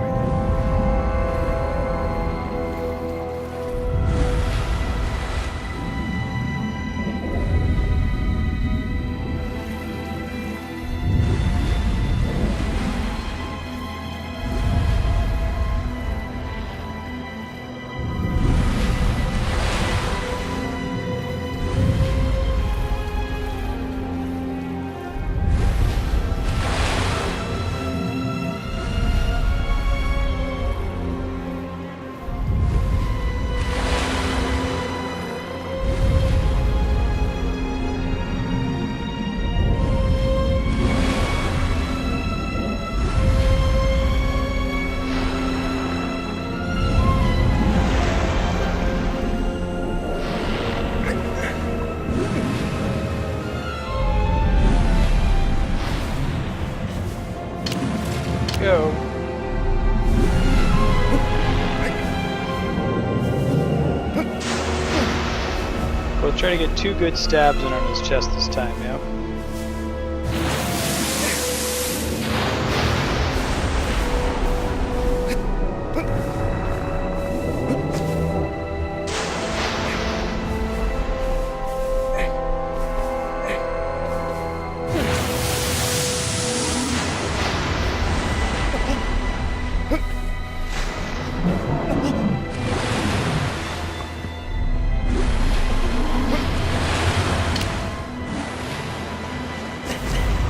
Go. We'll try to get 2 good stabs in on his chest this time, yeah?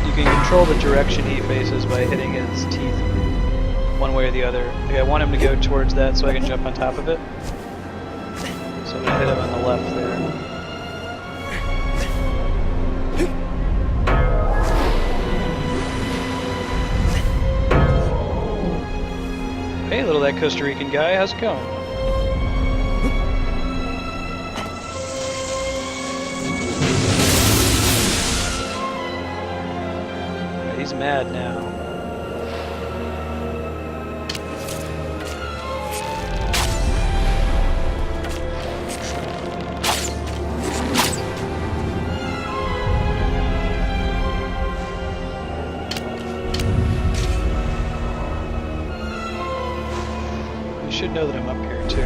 You can control the direction he faces by hitting his teeth one way or the other. Like I want him to go towards that so I can jump on top of it. So I'm going to hit him on the left there. Hey, little that Costa Rican guy, how's it going? He's mad now. You should know that I'm up here too.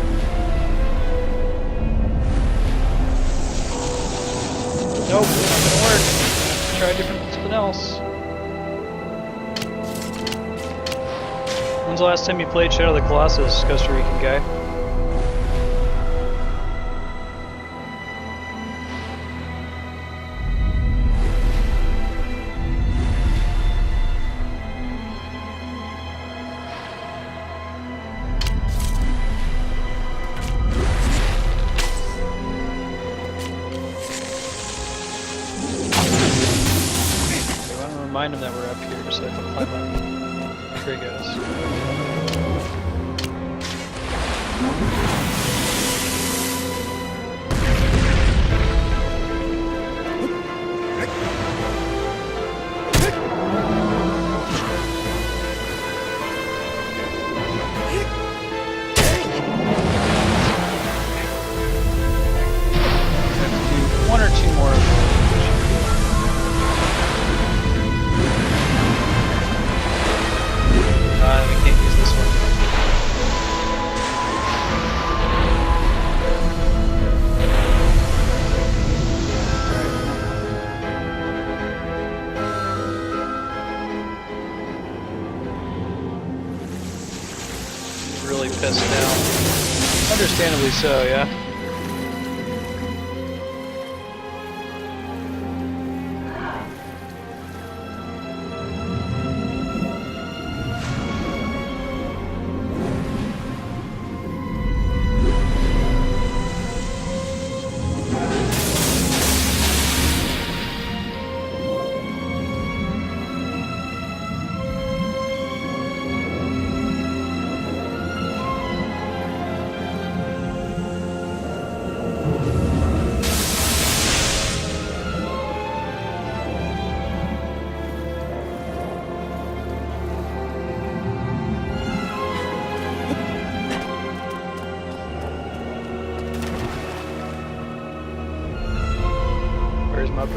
Nope, not gonna work. Try something else. When's the last time you played Shadow of the Colossus, Costa Rican guy? I want to remind him that we're up here so I can climb up. Here he goes. One or two more of them. We can't use this one. He's really pissed now. Understandably so, yeah. Where's my booth?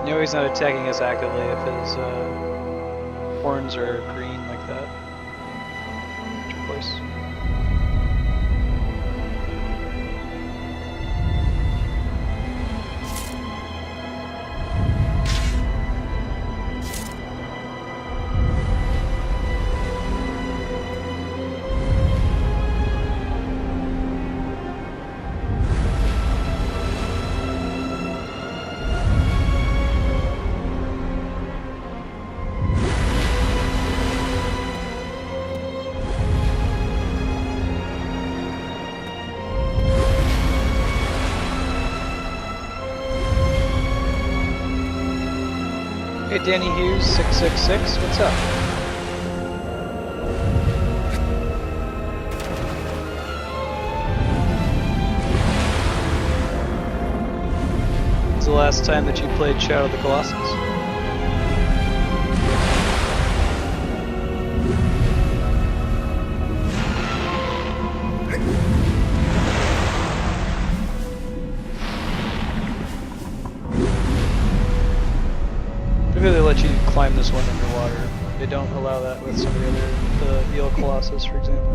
No, he's not attacking us actively if his horns are green like that. Turquoise. Hey, Danny Hughes, 666, what's up? When's the last time that you played Shadow of the Colossus? Maybe they let you climb this one underwater. They don't allow that with some of the other, the Eel Colossus, for example.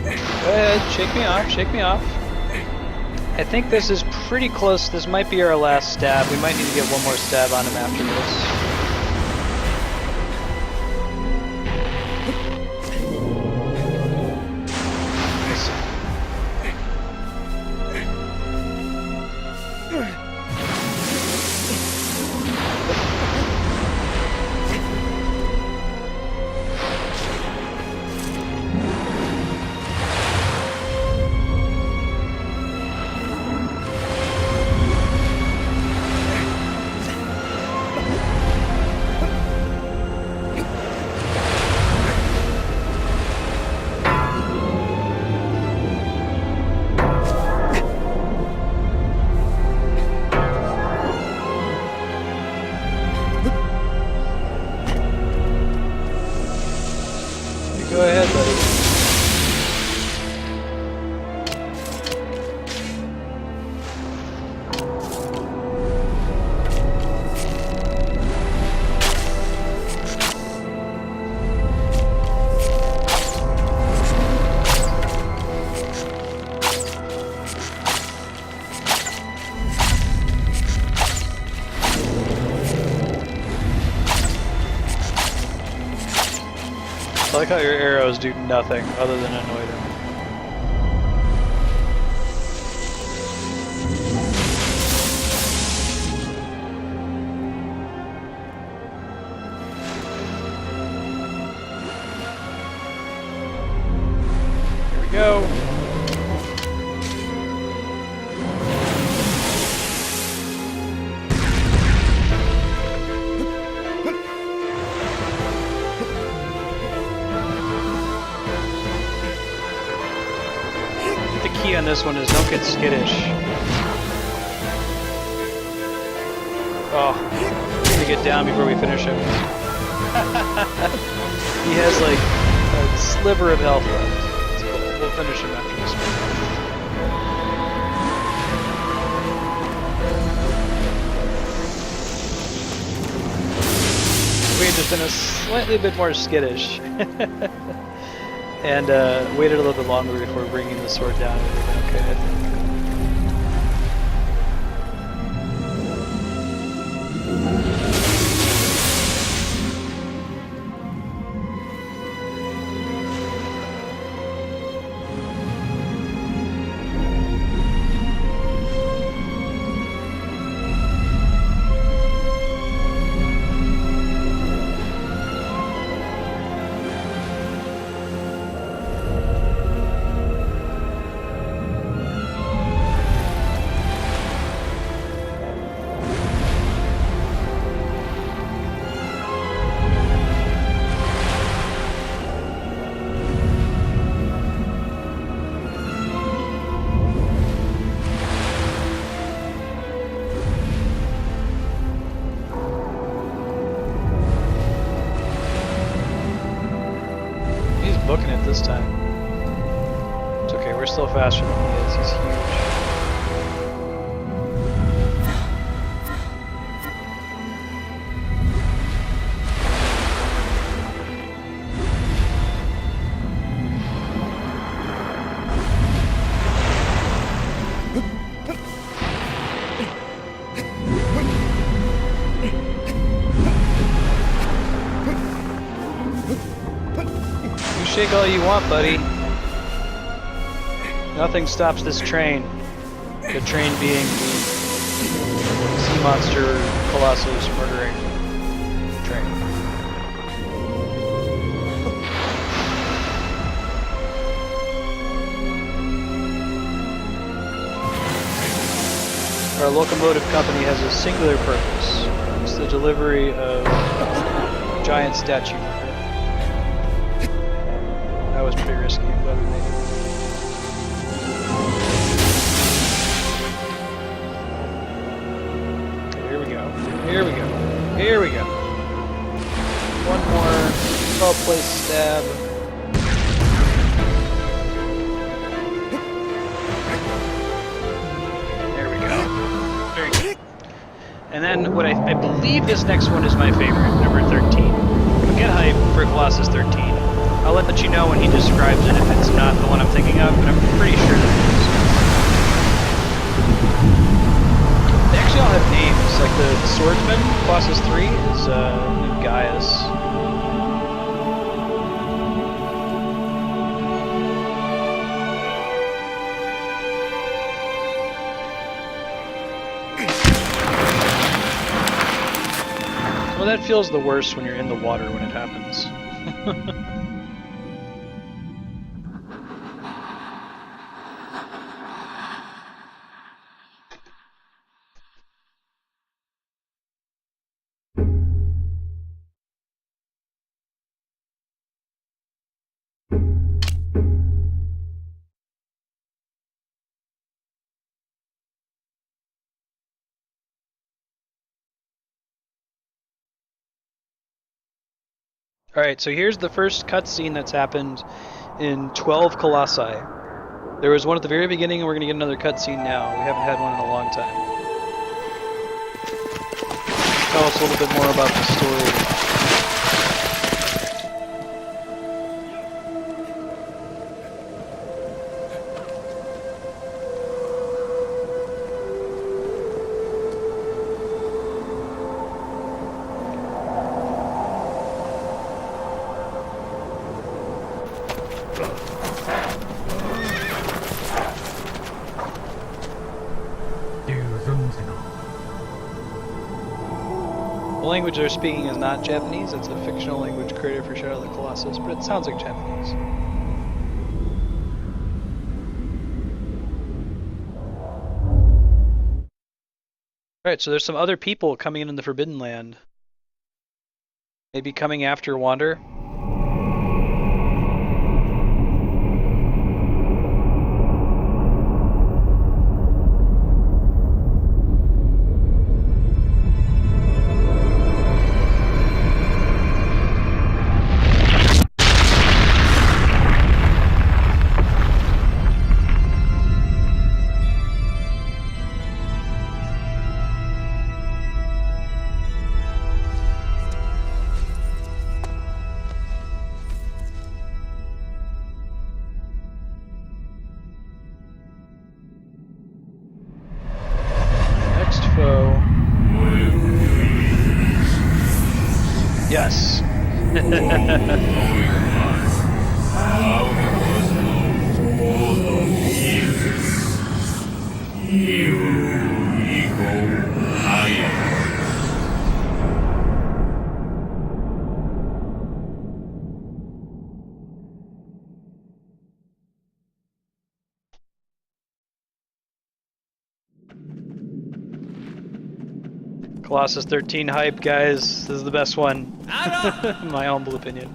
Go ahead, shake me off, shake me off. I think this is pretty close. This might be our last stab. We might need to get one more stab on him after this. I like how your arrows do nothing other than annoy them. Here we go. The key on this one is don't get skittish. Oh, we need to get down before we finish him. He has like a sliver of health left. So we'll finish him after this one. We had just been a slightly bit more skittish. And waited a little bit longer before bringing the sword down. Okay, I think. Booking it this time. It's okay, we're still faster than he is. He's huge. Shake all you want, buddy. Nothing stops this train. The train being the sea monster Colossus murdering train. Our locomotive company has a singular purpose. It's the delivery of giant statue. That was pretty risky, but we made it. Here we go. Here we go. Here we go. One more well-placed stab. There we go. Very good. And then what I believe this next one is my favorite, number 13. But get hype for Colossus 13. I'll let you know when he describes it if it's not the one I'm thinking of, but I'm pretty sure that it is. They actually all have names, like the swordsman, Colossus 3, is named Gaius. Well, that feels the worst when you're in the water when it happens. Alright, so here's the first cutscene that's happened in 12 Colossi. There was one at the very beginning, and we're going to get another cutscene now. We haven't had one in a long time. Tell us a little bit more about the story. The language they're speaking is not Japanese. It's a fictional language created for Shadow of the Colossus, but it sounds like Japanese. Alright, so there's some other people coming in the Forbidden Land. Maybe coming after Wander. Yes. Colossus 13 hype, guys. This is the best one. In my humble opinion.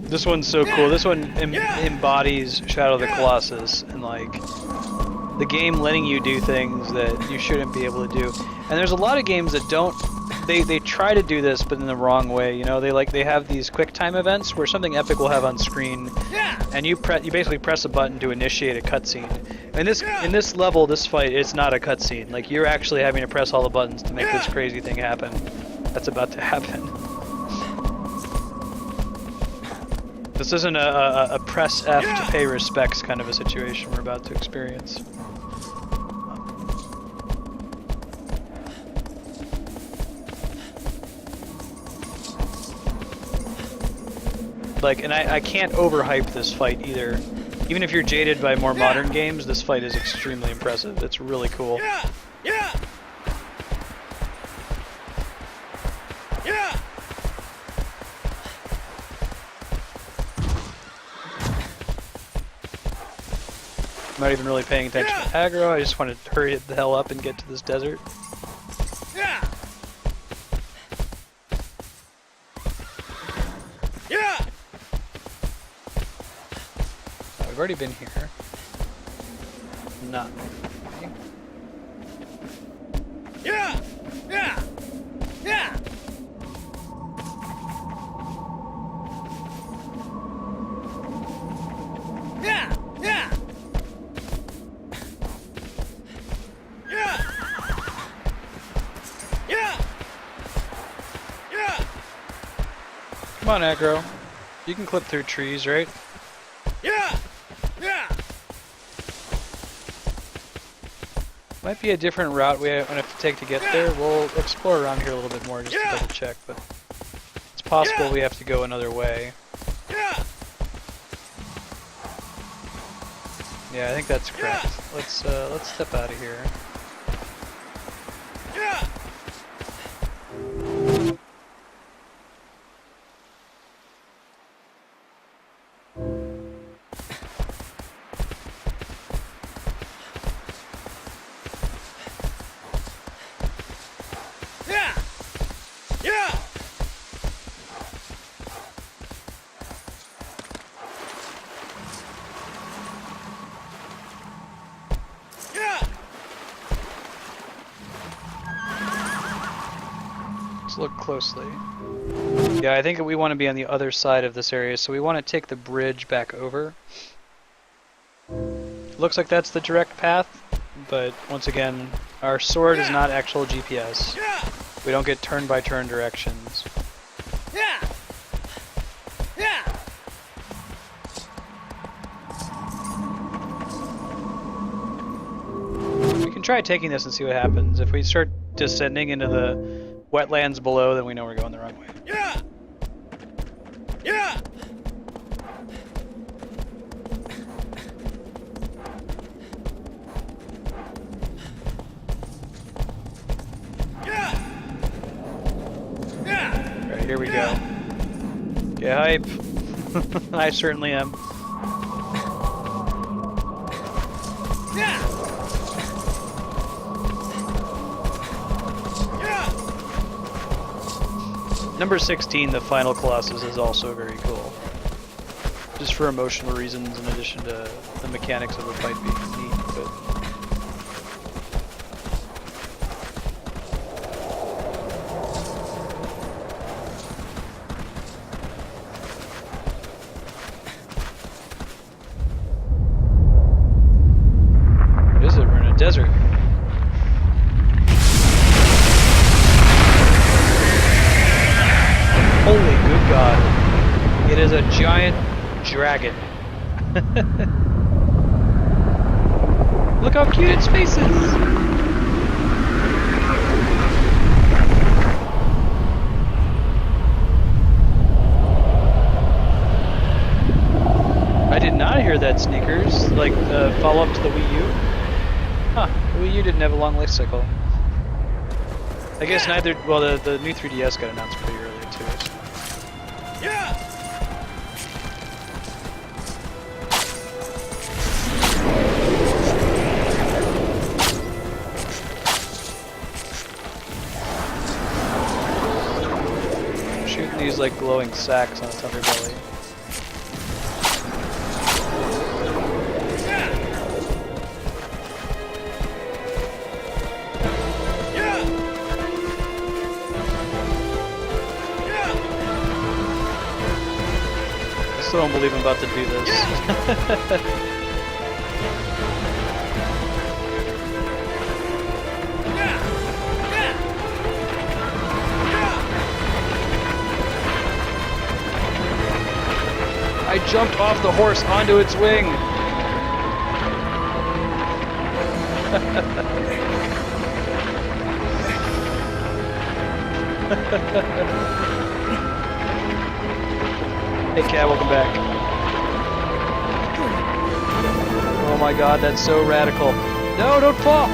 This one's so cool. This one embodies Shadow of the Colossus and like the game letting you do things that you shouldn't be able to do. And there's a lot of games that don't. They try to do this, but in the wrong way. You know, they have these quick time events where something epic will have on screen, and you basically press a button to initiate a cutscene. And in this level, this fight, it's not a cutscene. Like you're actually having to press all the buttons to make this crazy thing happen. That's about to happen. This isn't a press F to pay respects kind of a situation we're about to experience. Like, and I can't overhype this fight either. Even if you're jaded by more modern games, this fight is extremely impressive. It's really cool. I'm not even really paying attention to aggro. I just want to hurry the hell up and get to this desert. We've already been here. Not. Come on, aggro. You can clip through trees, right? Might be a different route we have to take to get there. We'll explore around here a little bit more just to double check, but it's possible we have to go another way. Yeah, I think that's correct. Let's step out of here. Let's look closely. Yeah, I think we want to be on the other side of this area, so we want to take the bridge back over. Looks like that's the direct path, but once again, our sword is not actual GPS. We don't get turn-by-turn directions. We can try taking this and see what happens. If we start descending into the wetlands below, then we know we're going the wrong way. Yeah! Yeah! Alright, here we go. Get hype. I certainly am. Number 16, the final Colossus, is also very cool. Just for emotional reasons, in addition to the mechanics of the fight being neat. But what is it? We're in a desert. Holy good God. It is a giant dragon. Look how cute its face is. I did not hear that, Sneakers. Like, follow-up to the Wii U? Huh, the Wii U didn't have a long life cycle. I guess neither, well, the new 3DS got announced pretty early too. So. Yeah! Shooting these like glowing sacks on its underbelly. I still don't believe I'm about to do this. I jumped off the horse onto its wing. Hey Cat, welcome back. Oh my God, that's so radical. No, don't fall!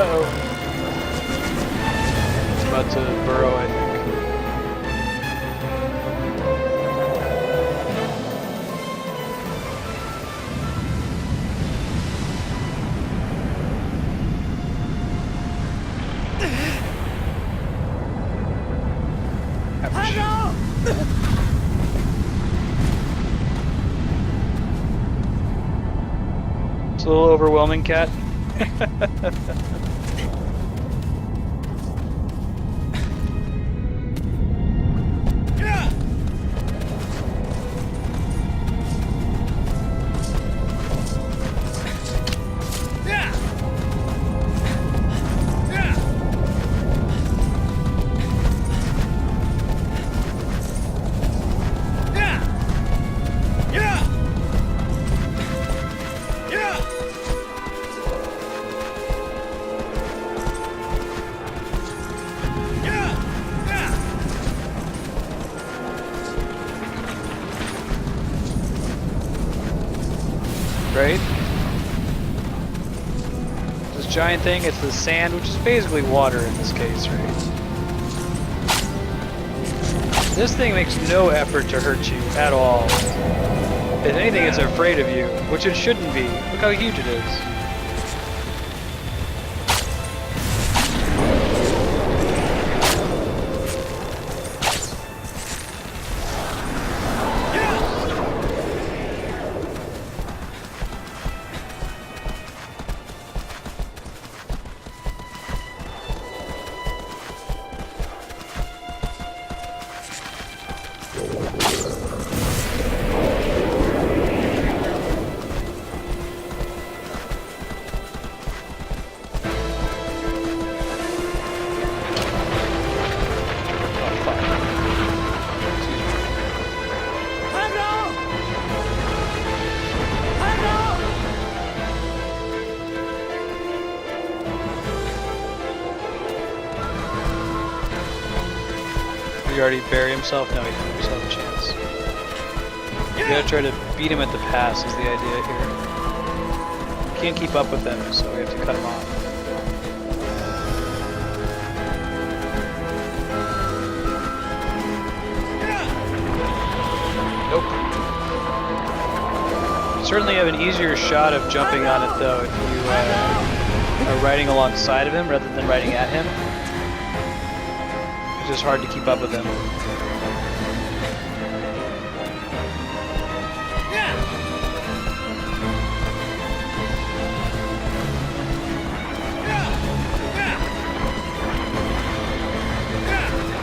Uh-oh. It's about to burrow, I think. It's a little overwhelming, Cat. giant thing, it's the sand, which is basically water in this case, right? This thing makes no effort to hurt you at all. If anything, it's afraid of you, which it shouldn't be. Look how huge it is. Did he already bury himself? No, he didn't give himself a chance. You gotta try to beat him at the pass is the idea here. You can't keep up with them, so we have to cut him off. Nope. You certainly have an easier shot of jumping on it though if you are riding alongside of him rather than riding at him. It's just hard to keep up with him.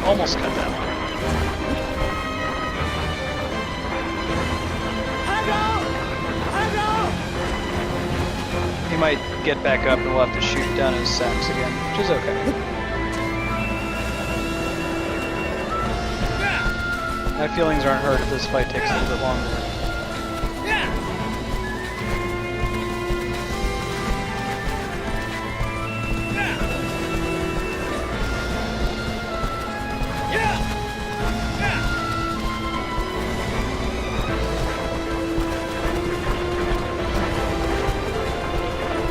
Almost cut that one. He might get back up and we'll have to shoot down his sacks again, which is okay. My feelings aren't hurt if this fight takes a little bit longer.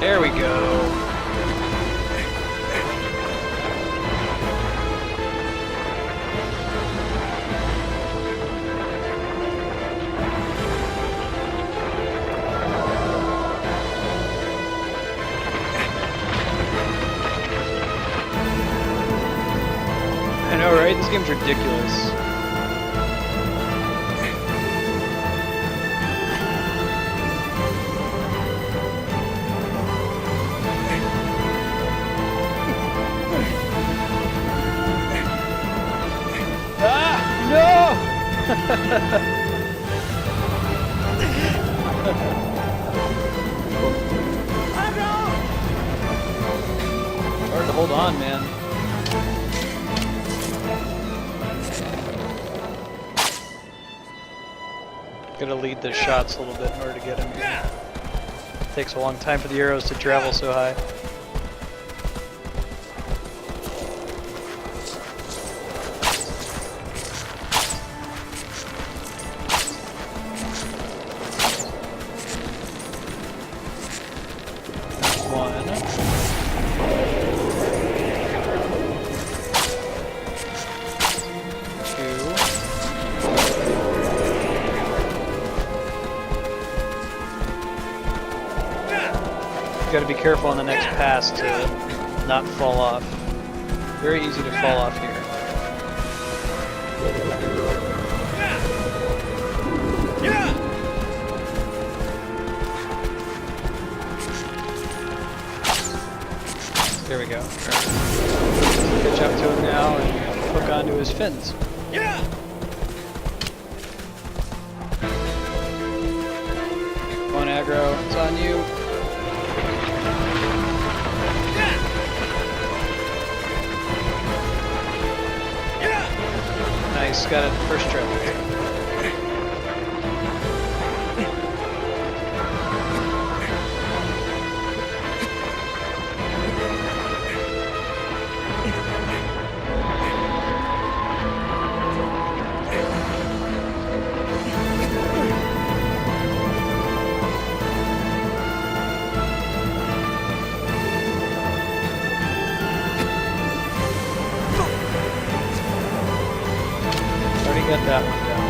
There we go. I know, right? This game's ridiculous. Hard to hold on, man. Gotta lead the shots a little bit in order to get him. Takes a long time for the arrows to travel so high. Got to be careful on the next pass to not fall off. Very easy to fall off here. There we go. Catch up to him now and hook onto his fins. Come on, aggro. It's on you. Nice, got it first trip. got that one down.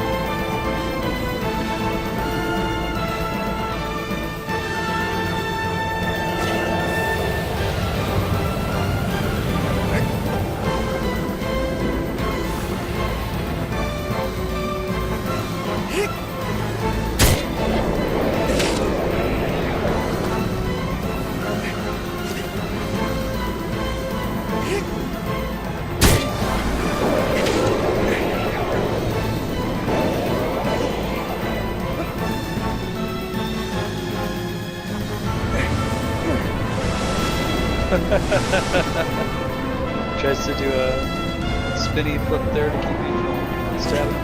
Tries to do a spinny flip there to keep me from stabbing.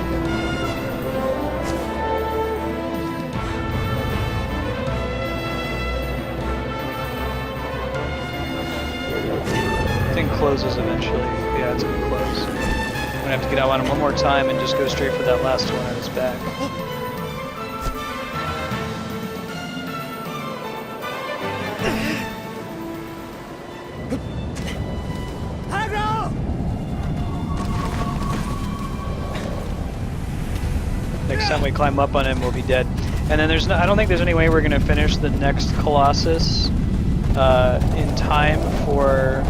Thing closes eventually. Yeah, it's gonna close. I'm gonna have to get out on him one more time and just go straight for that last one on his back. Next time we climb up on him, we'll be dead. And then there's no, I don't think there's any way we're gonna finish the next Colossus in time for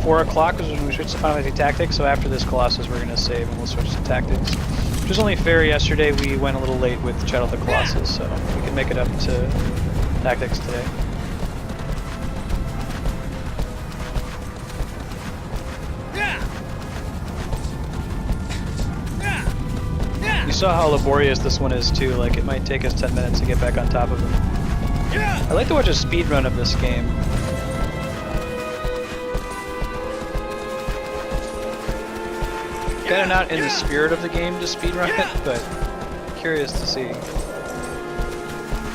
4 o'clock, because when we switch to Final Fantasy Tactics. So after this Colossus, we're gonna save and we'll switch to Tactics. Which was only fair. Yesterday we went a little late with Shadow of the Colossus, so we can make it up to Tactics today. You saw how laborious this one is too, like it might take us 10 minutes to get back on top of him. I like to watch a speed run of this game. Kind of not in the spirit of the game to speed run it, but curious to see.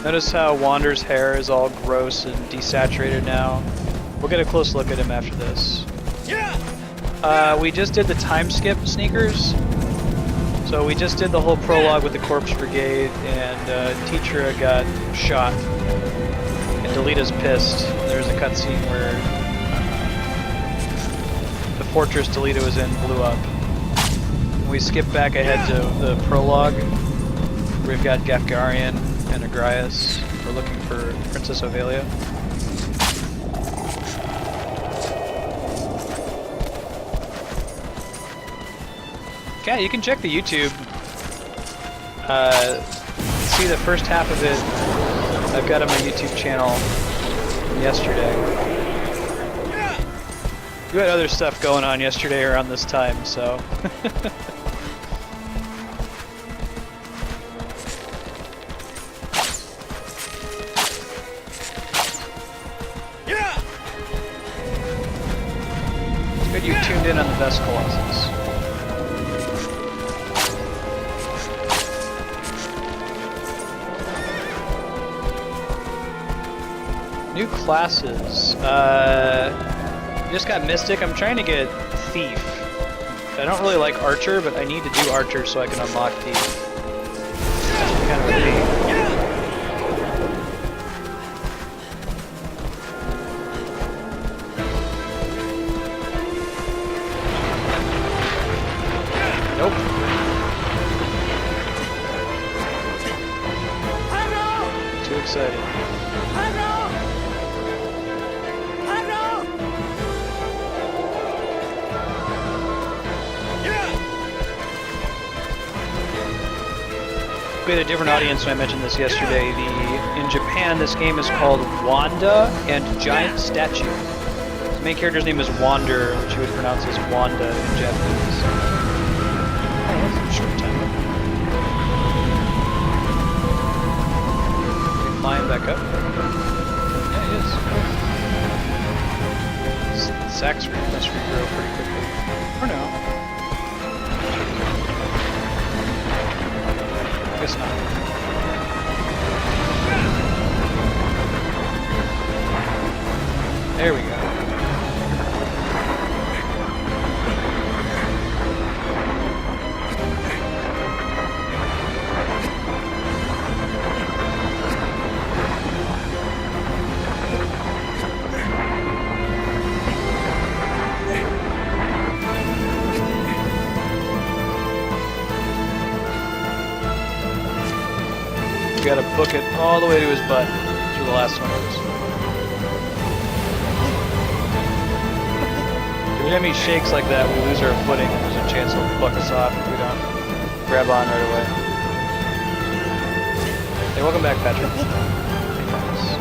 Notice how Wander's hair is all gross and desaturated now. We'll get a close look at him after this. We just did the time skip sneakers. So we just did the whole prologue with the Corpse Brigade, and Teacher got shot, and Delita's pissed. There's a cutscene where the fortress Delita was in blew up. We skip back ahead to the prologue. We've got Gafgarian and Agrias. We're looking for Princess Ovelia. Yeah, you can check the YouTube. See the first half of it. I've got on my YouTube channel from yesterday. You had other stuff going on yesterday around this time, so. It's good you tuned in on the best Colossus. New classes. Just got Mystic. I'm trying to get Thief. I don't really like Archer, but I need to do Archer so I can unlock Thief. That's kind of a pain. Nope. Too excited. We had a different audience when I mentioned this yesterday. In Japan, this game is called Wanda and Giant Statue. The main character's name is Wander, which you would pronounce as Wanda in Japanese. Oh, that's a short time. Are we flying back up? Yeah, it is. Sacks must regrow pretty quickly. Or no. Guess not. There we go. gotta book it all the way to his butt. That's where the last one is. Every time he shakes like that, we lose our footing, and there's a chance he'll buck us off if we don't grab on right away. Hey, welcome back, Patrick. Hey, thanks.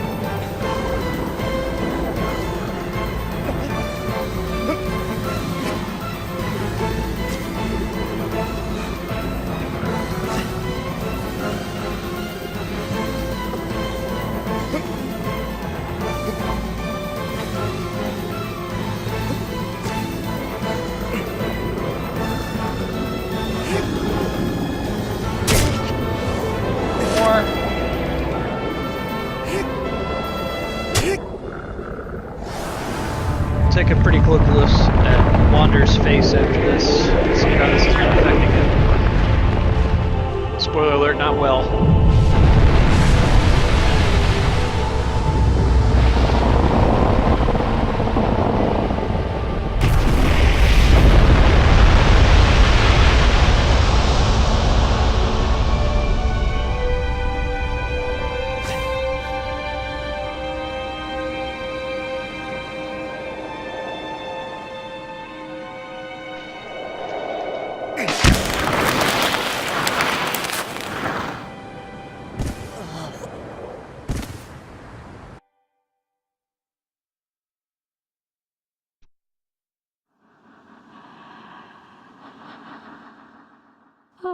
Take a pretty close look at Wander's face after this. See how this is affecting him. Spoiler alert, not well.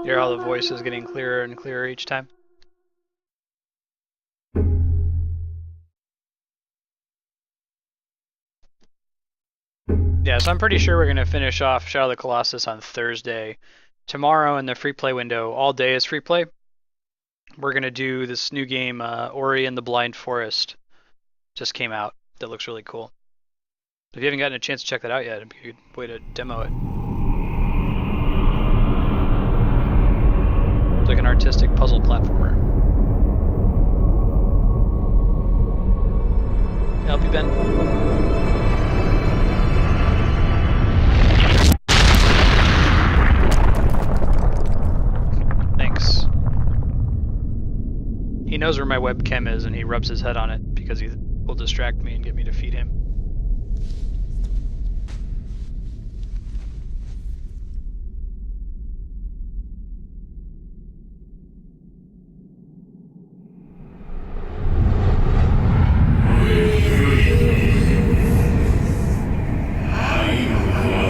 Hear how the voice is getting clearer and clearer each time? Yeah, so I'm pretty sure we're going to finish off Shadow of the Colossus on Thursday. Tomorrow in the free play window, all day is free play. We're going to do this new game, Ori and the Blind Forest. Just came out. That looks really cool. If you haven't gotten a chance to check that out yet, it'd be a good way to demo it. It's like an artistic puzzle platformer. Can I help you, Ben? Thanks. He knows where my webcam is and he rubs his head on it because he will distract me and get me to feed him.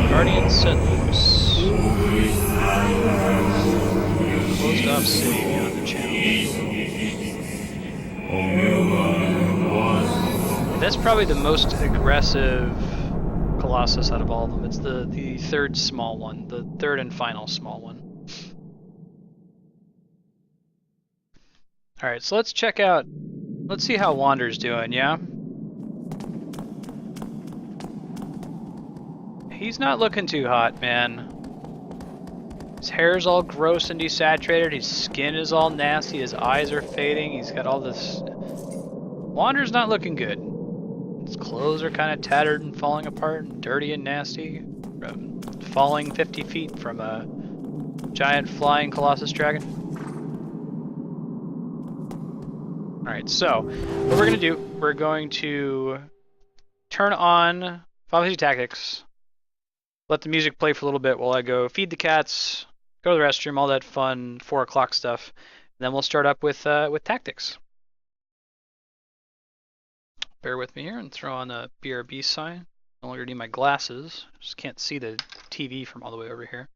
Guardian Settlers. Closed off city beyond the channel. That's probably the most aggressive Colossus out of all of them. It's the third small one, the third and final small one. Alright, so let's check out, let's see how Wander's doing, yeah? He's not looking too hot, man. His hair's all gross and desaturated, his skin is all nasty, his eyes are fading, he's got all this... Wander's not looking good. His clothes are kind of tattered and falling apart and dirty and nasty. Falling 50 feet from a giant flying Colossus dragon. Alright, so what we're going to do, we're going to turn on Final Fantasy Tactics, let the music play for a little bit while I go feed the cats, go to the restroom, all that fun 4 o'clock stuff, and then we'll start up with Tactics. Bear with me here and throw on the BRB sign. No longer need my glasses. Just can't see the TV from all the way over here.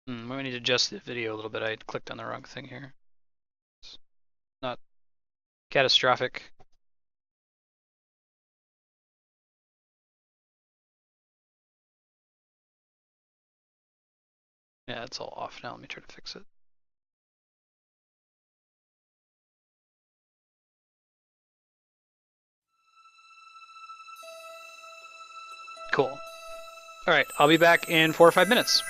We need to adjust the video a little bit. I clicked on the wrong thing here. It's not catastrophic. Yeah, it's all off now. Let me try to fix it. Cool. Alright, I'll be back in 4 or 5 minutes.